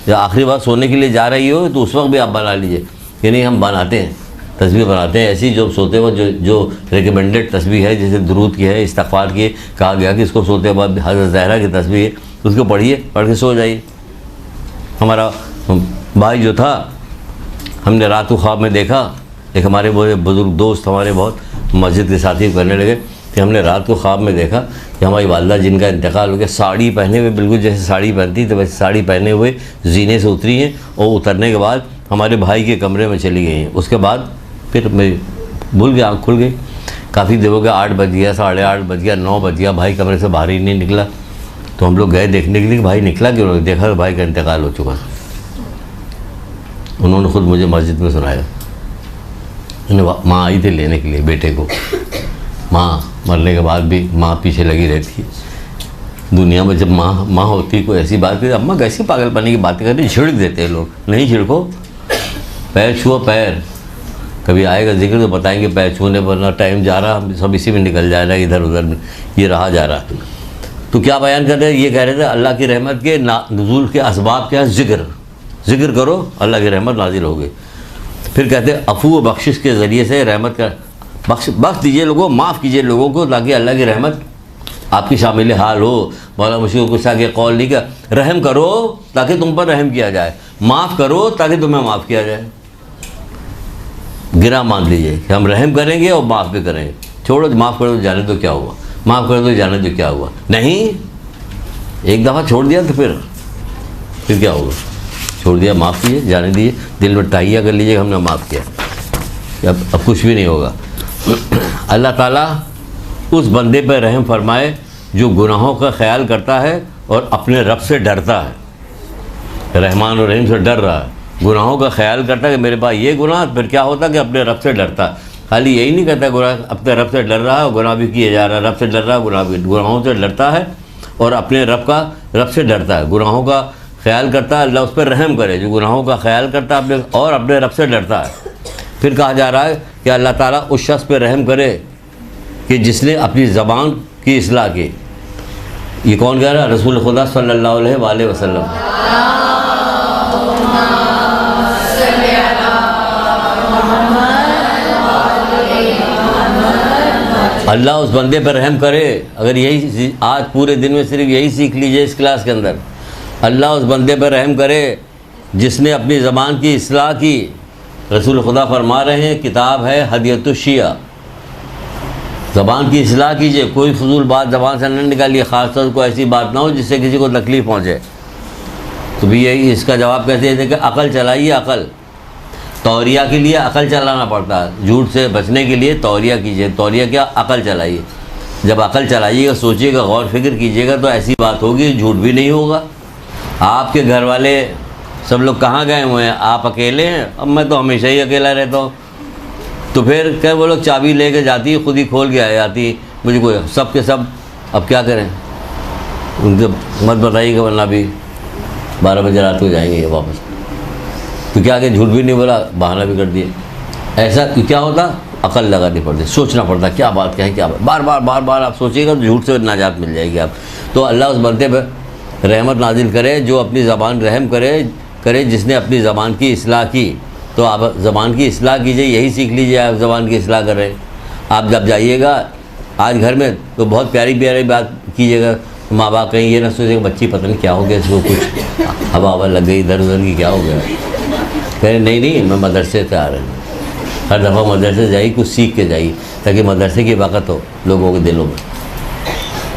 जब आखिरी बार सोने के लिए जा रही हो तो उस वक्त भी आप बना लीजिए कि नहीं, हम बनाते हैं तस्बीह, बनाते हैं ऐसी जो सोते वक्त जो रिकमेंडेड तस्बीह है, जैसे दुरूद की है, इस्तग़फ़ार की है, कहा गया कि इसको सोते वक्त हज़रत ज़हरा की तस्बीह है, उसको पढ़िए, पढ़ के सो जाइए। हमारा भाई जो था, हमने रात को ख्वाब में देखा, एक हमारे वो बुज़ुर्ग दोस्त हमारे बहुत मस्जिद के साथी करने लगे कि हमने रात को ख्वाब में देखा कि हमारी वालदा जिनका इंतकाल हो गया, साड़ी पहने हुए, बिल्कुल जैसे साड़ी पहनती तो वैसे साड़ी पहने हुए जीने से उतरी हैं, और उतरने के बाद हमारे भाई के कमरे में चली गई हैं। उसके बाद फिर मैं भूल गया, आँख खुल गई, काफ़ी देर हो गया, 8 बज गया, 8:30 बज गया, 9 बज गया, भाई कमरे से बाहर ही नहीं निकला। तो हम लोग गए देखने के लिए कि भाई निकला क्यों, देखा तो भाई का इंतकाल हो चुका। उन्होंने ख़ुद मुझे मस्जिद में सुनाया, माँ आई थी लेने के लिए बेटे को, माँ मरने के बाद भी माँ पीछे लगी रहती है। दुनिया में जब माँ होती कोई ऐसी बात करी, अम्मा कैसी पागलपनी की बातें कर रही, छिड़क देते हैं लोग। नहीं छिड़को, पैर छुओ, पैर कभी आएगा जिक्र तो बताएंगे, पैर छूने वरना टाइम जा रहा, हम सब इसी में निकल जा रहा है, इधर उधर में ये रहा जा रहा। तो क्या बयान कर रहे हैं, ये कह रहे थे अल्लाह की रहमत के नुज़ूल के असबाब क्या है, ज़िक्र करो, अल्लाह की रहमत नाजिल होगी। फिर कहते हैं अफ़ू व बख्शिश के ज़रिए से रहमत का बख्श दीजिए लोगों, माफ़ कीजिए लोगों को, ताकि अल्लाह की रहमत आपकी शामिल हाल हो। मौला मुश्किल गुस्सा के कौल नहीं का, रहम करो ताकि तुम पर रहम किया जाए, माफ़ करो ताकि तुम्हें माफ़ किया जाए। गिरा मान लीजिए कि हम रहम करेंगे और माफ़ भी करेंगे। छोड़ो, माफ़ करो तो जाने दो क्या हुआ, माफ़ करो तो जाने दो क्या हुआ। नहीं, एक दफ़ा छोड़ दिया तो फिर क्या होगा, छोड़ दिया, माफ़ किए, जाने दिए, दिल में ताहिया कर लीजिए हमने माफ़ किया, अब कुछ भी नहीं होगा। अल्लाह ताला उस बंदे पर रहम फरमाए जो गुनाहों का ख्याल करता है और अपने रब से डरता है। रहमान और रहीम से डर रहा है, गुनाहों का ख्याल करता है कि मेरे पास ये गुनाह, फिर क्या होता है कि अपने रब से डरता है। खाली यही नहीं करता गुनाह, अपने रब से डर रहा है और गुनाह भी किए जा रहा है, रब से डर रहा है, गुनाहों से डरता है और अपने रब से डरता है, गुनाहों का ख्याल करता है, अल्लाह उस पर रहम करे जो गुनाहों का ख्याल करता है अपने और अपने रब से डरता है। फिर कहा जा रहा है कि अल्लाह ताला उस शख्स पर रहम करे कि जिसने अपनी ज़बान की इस्लाह की। ये कौन कह रहा है, रसूल खुदा सल्लल्लाहु अलैहि वसल्लम। अल्लाह उस बंदे पर रहम करे, अगर यही आज पूरे दिन में सिर्फ यही सीख लीजिए इस क्लास के अंदर, अल्लाह उस बंदे पर रहम करे जिसने अपनी ज़बान की इस्लाह की। रसूल खुदा फरमा रहे हैं, किताब है हदियतुश्शिया, ज़बान की इस्लाह कीजिए, कोई फजूल बात ज़बान से न निकालिए, ख़ासतौर को ऐसी बात ना हो जिससे किसी को तकलीफ़ पहुँचे। तो भी यही इसका जवाब कहते हैं कि अक़ल चलाइए, अक़ल तौरिया के लिए अकल चलाना पड़ता है, झूठ से बचने के लिए तौरिया कीजिए। तौरिया क्या? अकल चलाइए। जब अकल चलाइएगा, सोचिएगा, गौर फिक्र कीजिएगा, तो ऐसी बात होगी, झूठ भी नहीं होगा। आपके घर वाले सब लोग कहाँ गए हुए हैं, आप अकेले हैं? अब मैं तो हमेशा ही अकेला रहता हूँ। तो फिर क्या वो लोग चाबी लेके जाती है, खुद ही खोल के आ जाती, मुझे कोई सब के सब। अब क्या करें? उनके मत बताइएगा, वरना भी 12 बजे रात को जाएंगे ये वापस। तो क्या कि झूठ भी नहीं बोला, बहाना भी कर दिए। ऐसा क्या होता? अकल लगानी पड़ती, सोचना पड़ता, क्या बात कहें, क्या बात, बार बार आप सोचिएगा तो झूठ से नाजात मिल जाएगी आप। तो अल्लाह उस बंदे पर रहमत नाजिल करे जो अपनी ज़बान रहम करे जिसने अपनी ज़बान की इस्लाह की। तो आप ज़बान की इस्लाह कीजिए, यही सीख लीजिए आप ज़बान की इस्लाह कर रहे हैं। आप जब जाइएगा आज घर में तो बहुत प्यारी प्यारी बात कीजिएगा। माँ बाप कहीं ये ना सोचेगा बच्ची पता नहीं क्या हो गया, इसको कुछ हवा लग गई इधर उधर की, क्या हो गया। कह रहे नहीं मैं मदरसे से आ रहा हूँ। हर दफ़ा मदरसे से जाइए, कुछ सीख के जाइए, ताकि मदरसे की बरकत हो लोगों के दिलों में,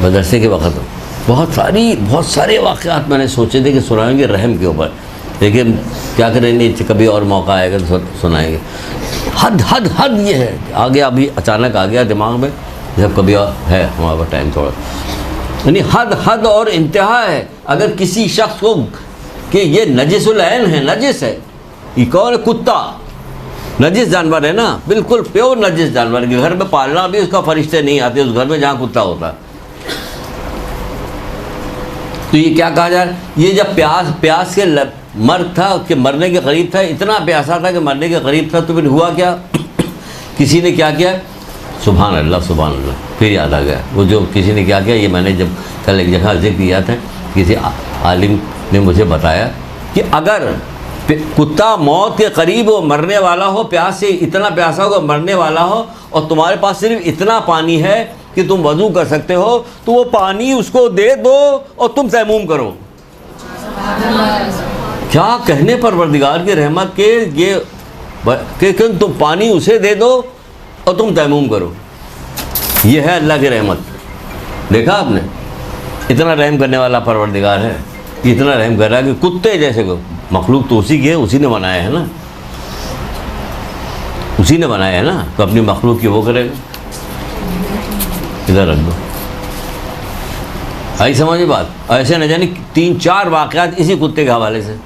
मदरसे की बरकत हो। बहुत सारे वाक़यात मैंने सोचे थे कि सुनाएंगे रहम के ऊपर, लेकिन क्या करेंगे, कभी और मौका आएगा तो सुनाएंगे। हद ये है, आ गया अभी अचानक आ गया दिमाग में, जब कभी और है हमारे पास टाइम थोड़ा। यानी हद और इंतहा है। अगर किसी शख्स को कि ये नजिसुल ऐन है, नजिस है, ये कौन है? कुत्ता नजिस जानवर है ना, बिल्कुल प्योर नजिस जानवर के घर में पालना भी उसका फरिश्ते नहीं आते उस घर में जहाँ कुत्ता होता। तो ये क्या कहा जाए, ये जब प्यास के मर था कि मरने के करीब था, इतना प्यासा था कि मरने के करीब था, तो फिर हुआ क्या? किसी ने क्या किया? सुभान अल्लाह सुभान अल्लाह। फिर याद आ गया वो जो किसी ने क्या किया, ये मैंने जब कल एक जगह जिक्र किया था, किसी आलिम ने मुझे बताया कि अगर कुत्ता मौत के करीब हो, मरने वाला हो, प्यास से इतना प्यासा हो मरने वाला हो, और तुम्हारे पास सिर्फ इतना पानी है कि तुम वज़ू कर सकते हो, तो वो पानी उसको दे दो और तुम तयम्मुम करो। क्या कहने परवरदिगार की रहमत के ये कि तुम पानी उसे दे दो और तुम तयम्मुम करो। ये है अल्लाह की रहमत। देखा आपने, इतना रहम करने वाला परवरदिगार है, इतना रहम कर रहा है कि कुत्ते जैसे को मखलूक तो उसी की है, उसी ने बनाया है ना, उसी ने बनाया है ना, तो अपनी मखलूक की वो करेगा। इधर रख दो, आई समझिए बात। ऐसे न जाने 3-4 वाक़यात इसी कुत्ते के हवाले से,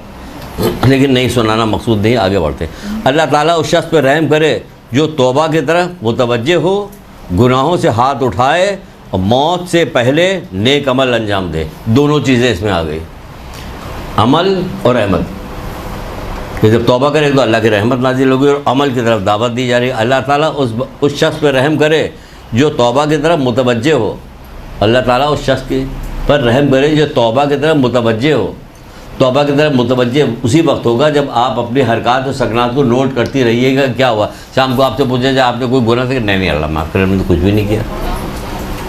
लेकिन नहीं सुनाना मकसूद नहीं, आगे बढ़ते। अल्लाह ताला उस शख्स पर रहम करे जो तौबा की तरफ मुतवज्जे हो, गुनाहों से हाथ उठाए और मौत से पहले नेक अमल अंजाम दे। दोनों चीज़ें इसमें आ गई, अमल और रहमत। कि जब तौबा करे तो अल्लाह की रहमत नाजिल होगी और अमल की तरफ दावत दी जा रही है। अल्लाह ताला उस शख्स पर रहम करे जो तौबा की तरफ मुतवज्जे हो। अल्लाह ताला उस शख्स के पर रहम करे जो तौबा की तरफ मुतवज्जे हो। तौबा की तरफ मुतवज्जे उसी वक्त होगा जब आप अपनी हरकत और सकनात को नोट करती रहिएगा। क्या हुआ, शाम को आपसे पूछा जाए आपने कोई गुनाह से, नहीं अल्लाह माफ़ करे, मैंने तो कुछ भी नहीं किया।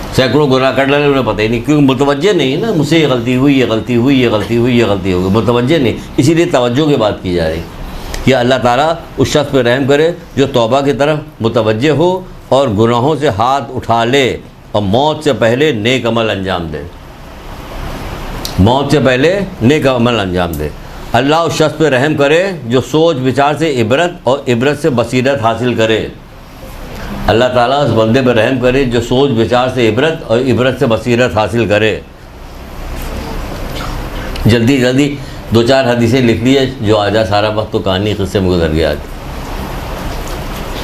सैकड़ों गुनाह कर डाले, उन्हें पता ही नहीं, क्योंकि मुतवज्जे नहीं ना, मुझसे ये गलती हुई, ये गलती हुई, ये गलती हुई, ये गलती हो गई, मुतवज्जे नहीं। इसीलिए तवज्जो की बात की जा रही कि अल्लाह ताला उस शख्स पर रहम करे जो तौबा की तरफ मुतवज्जे हो और गुनाहों से हाथ उठा ले और मौत से पहले नेक अमल अंजाम दे। मौत से पहले नेक अमल अंजाम दे। अल्लाह उस शख्स पर रहम करे जो सोच विचार से इबरत और इबरत से बसीरत हासिल करे। अल्लाह ताला उस बंदे पर रहम करे जो सोच विचार से इबरत और इबरत से बसीरत हासिल करे। जल्दी जल्दी 2-4 हदीसें लिख लिए जो आ जा, सारा वक्त तो कहानी किस्से में गुजर गया।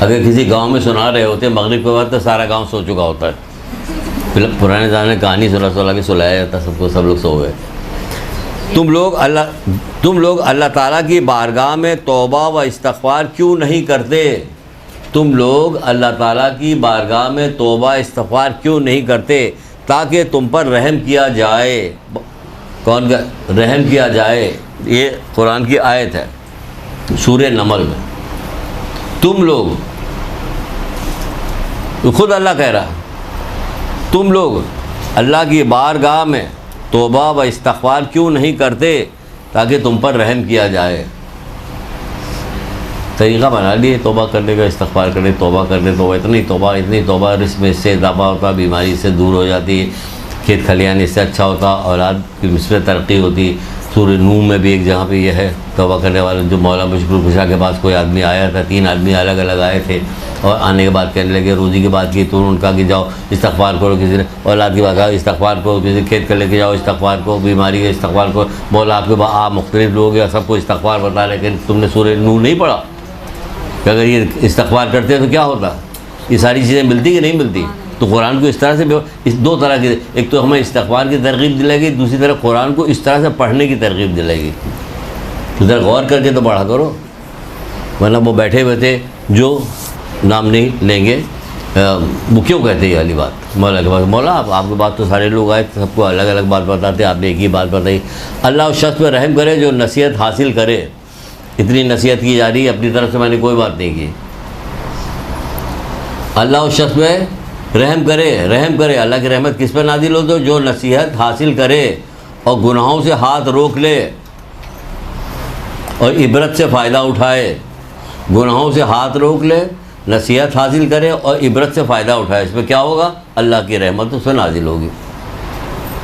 अगर किसी गांव में सुना रहे होते मगरिब के बाद तो सारा गांव सो चुका होता है। पुराने ज़माने में कहानी सुला के सुलाया जाता सबको, सब लोग सो गए। तुम लोग अल्लाह ताला की बारगाह में तौबा व इस्तग़फ़ार क्यों नहीं करते? तुम लोग अल्लाह ताला की बारगाह में तौबा इस्तग़फ़ार क्यों नहीं करते ताकि तुम पर रहम किया जाए। कौन का रहम किया जाए? ये कुरान की आयत है सूरह नमल में। तुम लोग, खुद अल्लाह कह रहा, तुम लोग अल्लाह की बारगाह में तौबा व इस्तग़फ़ार क्यों नहीं करते ताकि तुम पर रहम किया जाए। तरीक़ा बना लिए तौबा करने का, इस्तग़फ़ार करने, तौबा करने, तौबा इतनी तौबा, रिस्क में इससे इजाफा होता, बीमारी से दूर हो जाती, खेत खलियान इससे अच्छा होता, औलाद की मिसर तरक्की होती। सूरह नूह में भी एक जगह पे यह है। तौबा करने वाले जो मौला मुश्किल कुशा के पास कोई आदमी आया था, 3 आदमी अलग अलग आए थे और आने के बाद कहने लगे, रोज़ी की बात की तो उनका कि जाओ इस्तग़फ़ार करो, किसी ने औलाद की बात कहा इस्तग़फ़ार करो, किसी खेत कर लेके जाओ इस्तग़फ़ार करो, बीमारी है इस्तग़फ़ार करो। मौला आपके बाद आप मुख्तलिफ लोग या सबको इस्तग़फ़ार बता, लेकिन तुमने सूरह नूर नहीं पढ़ा कि अगर ये इस्तग़फ़ार करते तो क्या होता? ये सारी चीज़ें मिलती कि नहीं मिलती? तो कुरान को इस तरह से इस 2 तरह की, एक तो हमें इस्तग़फ़ार की तरगीब दिलाएगी, दूसरी तरफ कुरान को इस तरह से पढ़ने की तरगीब दिलाएगी। इधर गौर करके तो पढ़ा करो, वरना वो बैठे हुए थे जो नाम नहीं लेंगे, वो क्यों कहते ये वाली बात मौला के पास? मौला आपके पास तो सारे लोग आए, सबको अलग अलग बात बताते, आपने एक ही बात बताई। अल्लाह उस शख्स पर रहम करे जो नसीहत हासिल करे। इतनी नसीहत की जा रही है, अपनी तरफ से मैंने कोई बात नहीं की। अल्लाह उस शख्स पर रहम करे। अल्लाह की रहमत किस पर नाजिल हो? तो जो नसीहत हासिल करे और गुनाहों से हाथ रोक ले और इबरत से फ़ायदा उठाए। गुनाहों से हाथ रोक ले, नसीहत हासिल करे और इबरत से फ़ायदा उठाए। इसमें क्या होगा? अल्लाह की रहमत उस पर नाजिल होगी,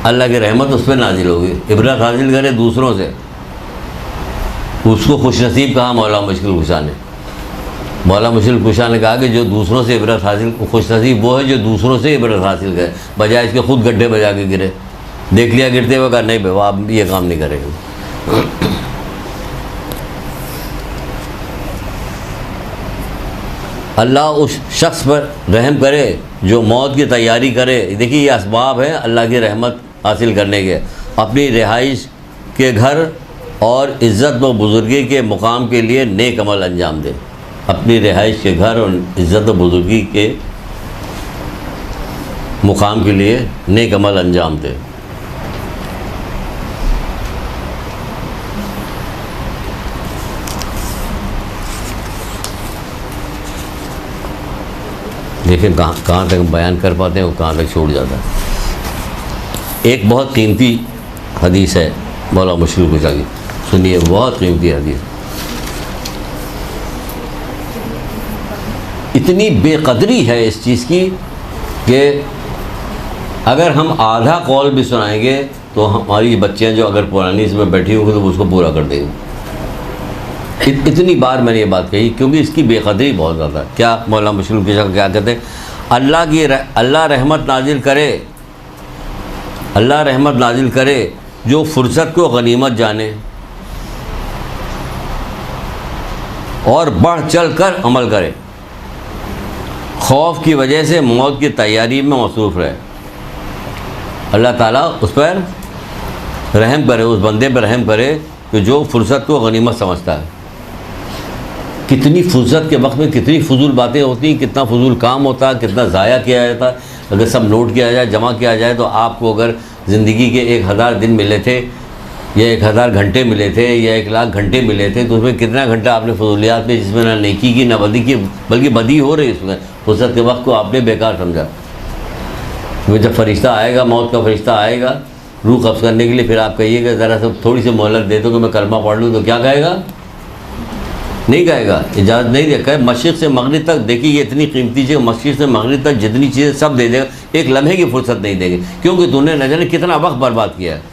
अल्लाह की रहमत उस पर नाजिल होगी। इबरत हासिल करे दूसरों से, उसको खुशनसीब कहा मौला मुश्किल कुशा ने। मौला मुश्किल कुशा ने कहा कि जो दूसरों से इबरत हासिल, खुशनसीब वो है जो दूसरों से इबरत हासिल करे, बजाय इसके खुद गड्ढे बजा के गिरे। देख लिया गिरते हुए, कहा नहीं भाई आप ये काम नहीं करेंगे। अल्लाह उस शख्स पर रहम करे जो मौत की तैयारी करे। देखिए ये असबाब है अल्लाह की रहमत हासिल करने के। अपनी रिहाइश के घर और इज़्ज़त व बुज़ुर्गी के मुकाम के लिए नेक अमल अंजाम दे। अपनी रिहाइश के घर और इज़्ज़त व बुज़ुर्गी के मुकाम के लिए नेक अमल अंजाम दे। देखिए कहाँ तक बयान कर पाते हैं और कहाँ तक छूट जाता है। एक बहुत कीमती हदीस है मौला मुश्किल कुशा की, सुनिए, बहुत कीमती हदीस। इतनी बेकदरी है इस चीज़ की कि अगर हम आधा कौल भी सुनाएंगे तो हमारी बच्चियाँ जो अगर पुरानी इसमें बैठी होंगी तो उसको पूरा कर देंगी। इतनी बार मैंने ये बात कही क्योंकि इसकी बेकदरी बहुत ज़्यादा है। क्या मौला मुश्किल कुशा क्या कहते हैं? अल्लाह रहमत नाजिल करे, अल्लाह रहमत नाजिल करे जो फुर्सत को गनीमत जाने और बढ़ चल कर अमल करे, खौफ की वजह से मौत की तैयारी में मसरूफ़ रहे। अल्लाह ताला उस पर रहम करे, उस बंदे पर रहम करे कि जो फुर्सत को गनीमत समझता है। कितनी फुर्सत के वक्त में कितनी फजूल बातें होती हैं, कितना फजूल काम होता है, कितना ज़ाया किया जाता है। अगर सब नोट किया जाए, जमा किया जाए तो आपको अगर ज़िंदगी के 1000 दिन मिले थे या 1000 घंटे मिले थे या 1,00,000 घंटे मिले थे तो उसमें कितना घंटा आपने फजूलियात में, जिसमें ना नेकी की ना बदी की, बल्कि बदी हो रही है इसमें, फुर्सत के वक्त को आपने बेकार समझा। वो जब फरिश्ता आएगा, मौत का फरिश्ता आएगा रूह कब्ज़ करने के लिए, फिर आप कहिएगा ज़रा सा थोड़ी सी मोहलत दे दो कि मैं कलमा पढ़ लूँ, तो क्या कहेगा? नहीं कहेगा, इजाज़त नहीं दे। कहे मशरिक़ से मगरिब तक, देखिए ये इतनी कीमती चीज़, मशरिक़ से मगरिब तक जितनी चीज़ें सब दे देगा, एक लम्हे की फुर्सत नहीं देंगे क्योंकि तूने न जाने कितना वक्त बर्बाद किया है।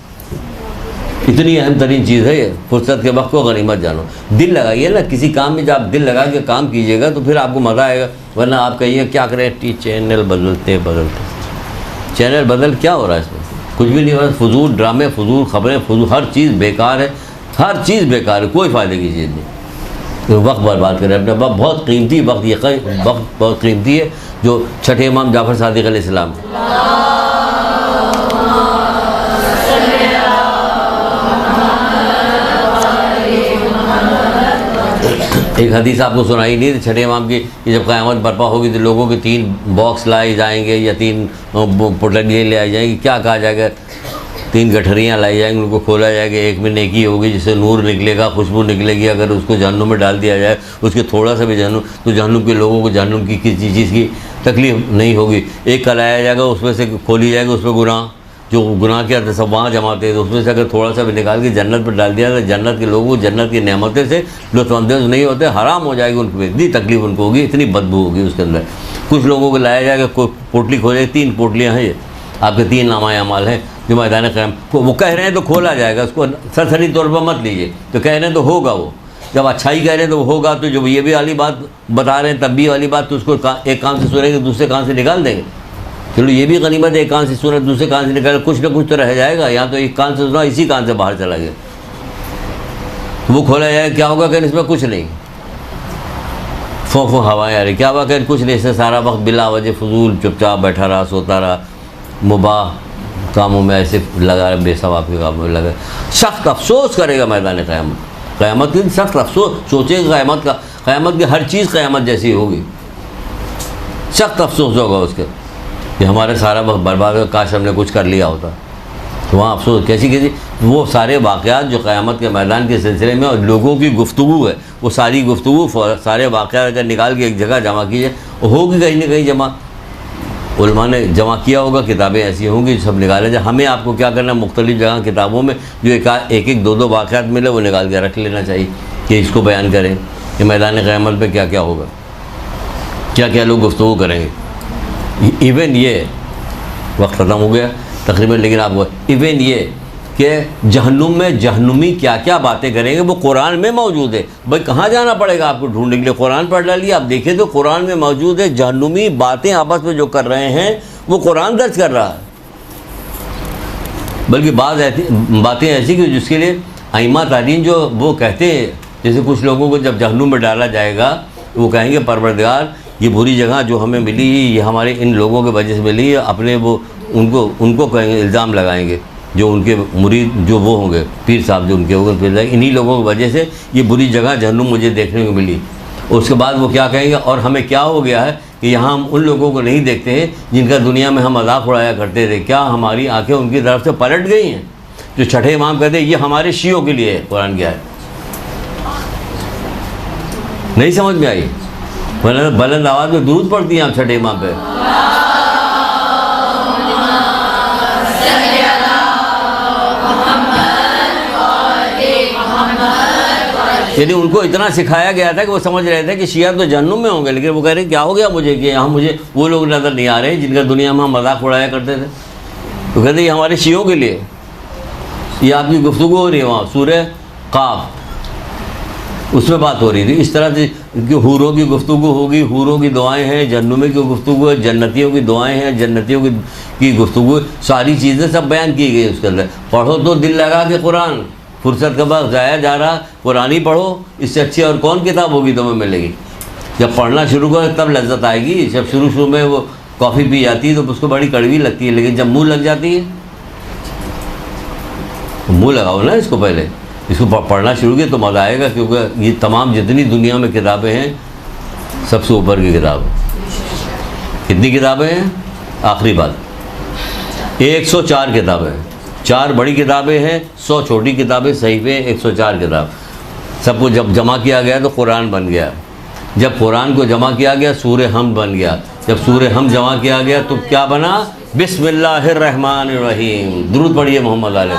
इतनी अहम तरीन चीज़ है ये, फुर्सत के वक्त को गनीमत जानो। दिल लगाइए ना किसी काम में, जब आप दिल लगा के काम कीजिएगा तो फिर आपको मज़ा आएगा। वरना आप कहिए क्या करें, चैनल बदलते चैनल बदल, क्या हो रहा है इसमें? कुछ भी नहीं हो रहा। फजूल ड्रामे, फजूल खबरें, फजूल हर चीज़ बेकार है, हर चीज़ बेकार है, कोई फ़ायदे की चीज़ नहीं। तो वक्त बर्बाद करें अपना वक्त, बहुत कीमती वक्त, ये वक्त बहुत कीमती है जो छठे इमाम जाफ़र सादिक़ अलैहिस्सलाम एक हदीस आपको सुनाई नहीं थी छठे इमाम की कि जब क़यामत बर्पा होगी तो लोगों के 3 बॉक्स लाए जाएंगे या 3 पुटलियाँ ले आई जाएंगी। क्या कहा जाएगा? 3 गठरियाँ लाई जाएंगी, उनको खोला जाएगा। एक में नेकी होगी जिससे नूर निकलेगा, खुशबू निकलेगी। अगर उसको जहन्नुम में डाल दिया जाए, उसके थोड़ा सा भी जहन्नुम, तो जहन्नुम के लोगों को जहन्नुम की किसी चीज़ की तकलीफ नहीं होगी। एक का लाया जाएगा, उसमें से खोली जाएगी, उसमें गुनाह, जो गुनाह किया था सब वहाँ जमाते हैं, तो उसमें से अगर थोड़ा सा भी निकाल के जन्नत पर डाल दिया तो जन्नत के लोगों को जन्नत की नेमतें से लुत्फ़अंदोज़ नहीं होते, हराम हो जाएगी उनको। इतनी तकलीफ उनको होगी, इतनी बदबू होगी उसके अंदर। कुछ लोगों को लाया जाएगा, कोई पोटली खोले, 3 पोटलियाँ हैं ये, आपके 3 नामा अमाल हैं जो मैदान क़याम वो कह रहे हैं तो खोला जाएगा, उसको सरसरी तौर पर मत लीजिए। तो कह रहे हैं तो होगा, वो जब अच्छाई कह रहे हैं तो होगा। तो जब ये भी वाली बात बता रहे हैं तब भी वाली बात, तो उसको एक कान से सुनेंगे दूसरे कान से निकाल देंगे। चलो ये भी गनीमत है, एक कान से सुने दूसरे कान से निकाल, कुछ ना कुछ तो रह जाएगा। यहाँ तो एक कान से सुना इसी कान से बाहर चला गया, तो वो खोला जाएगा, क्या होगा? कहने इसमें कुछ नहीं, फो हवाएं आ रही, क्या हुआ? कहने कुछ नहीं, इससे सारा वक्त बिला वजह फजूल चुपचाप बैठा रहा, सोता रहा, मुबाह कामों में ऐसे लगा, बेसवाब के कामों में लगा। सख्त अफसोस करेगा मैदान क़यामत, क़यामत के दिन सख्त अफसोस सोचेगा क़यामत का, क़यामत की हर चीज़ क़यामत जैसी होगी। सख्त अफसोस होगा उसके कि हमारे सारा वक्त बर्बाद हो, काश हमने कुछ कर लिया होता। तो वहाँ अफसोस कैसी वो सारे वाक़यात जो क़यामत के मैदान के सिलसिले में और लोगों की गुफ्तगू है, वो सारी गुफ्तगू सारे वाक़यात अगर निकाल के एक जगह जमा कीजिए, होगी कहीं ना कहीं जमा। उलमा ने जमा किया होगा, किताबें ऐसी होंगी सब निकाले जाए। हमें आपको क्या करना है, मुख्तलिफ़ जगह किताबों में जो एक दो वाक़यात मिले वो निकाल के रख लेना चाहिए कि इसको बयान करें कि मैदान क़यामत में क्या क्या होगा, क्या क्या लोग गुफ्तगू करेंगे। इवन ये वक्त ख़त्म हो गया तकरीबन, लेकिन आपको इवन ये कि जहन्नुम में जहन्नुमी क्या क्या बातें करेंगे वो कुरान में मौजूद है। भाई कहाँ जाना पड़ेगा आपको ढूंढने के लिए? कुरान पढ़ डालिए, आप देखिए तो कुरान में मौजूद है। जहन्नुमी बातें आपस में जो कर रहे हैं वो कुरान दर्ज कर रहा है। बल्कि बातें ऐसी कि जिसके लिए आइमा तारीन जो वो कहते हैं, जैसे कुछ लोगों को जब जहन्नुम में डाला जाएगा तो वो कहेंगे परवरदिगार ये बुरी जगह जो हमें मिली ये हमारे इन लोगों के वजह से मिली है। अपने वो उनको कहेंगे, इल्ज़ाम लगाएंगे जो उनके मुरीद जो वो होंगे, पीर साहब जो उनके होंगे, इन्हीं लोगों की वजह से ये बुरी जगह जहन्नुम मुझे देखने को मिली। उसके बाद वो क्या कहेंगे, और हमें क्या हो गया है कि यहाँ हम उन लोगों को नहीं देखते हैं जिनका दुनिया में हम मजाक उड़ाया करते थे। क्या हमारी आंखें उनकी तरफ से पलट गई हैं? जो छठे इमाम कहते हैं ये हमारे शियों के लिए है, कुरान क्या है? नहीं समझ में आई? बुलंद आवाज़ में दुरूद पढ़ती हैं आप छठे इमाम पे। यानी उनको इतना सिखाया गया था कि वो समझ रहे थे कि शिया तो जहन्नुम में होंगे, लेकिन वो कह रहे क्या हो गया मुझे कि यहाँ मुझे वो लोग नज़र नहीं आ रहे जिनका दुनिया में हम मजाक उड़ाया करते थे। तो कहते ये हमारे शियों के लिए। ये आपकी गुफ्तगू हो रही है वहाँ सूरह काफ, उसमें बात हो रही थी। इस तरह से कि हूरों की गुफ्तगू होगी, हूरों की दुआएं हैं, जन्नुमे की गुफ्तगू है, जन्नतियों की दुआएं हैं, जन्नतियों की गुफ्तगू, सारी चीज़ें सब बयान की गई उसके अंदर। पढ़ो तो दिल लगा के कुरान, फुर्सत का वक्त ज़ाया जा रहा, कुरान ही पढ़ो, इससे अच्छी और कौन किताब होगी तुम्हें मिलेगी। जब पढ़ना शुरू करो तब लज्जत आएगी। जब शुरू में वो कॉफ़ी पी जाती है तो उसको बड़ी कड़वी लगती है, लेकिन जब मुँह लग जाती है, मुँह लगाओ ना इसको, पहले इसको पढ़ना शुरू किया तो मज़ा आएगा। क्योंकि ये तमाम जितनी दुनिया में किताबें हैं सबसे ऊपर की किताब है। कितनी किताबें हैं? आखिरी बात 104 किताबें हैं। 4 बड़ी किताबें हैं, 100 छोटी किताबें, सहीफ़े 104 किताब। सबको जब जमा किया गया तो कुरान बन गया। जब कुरान को जमा किया गया सूरह हम बन गया। जब सूरह हम जमा किया गया तो क्या बना? बिस्मिल्लाहिर्रहमानिर्रहीम। दुरूद पढ़िए मोहम्मद अलैहि।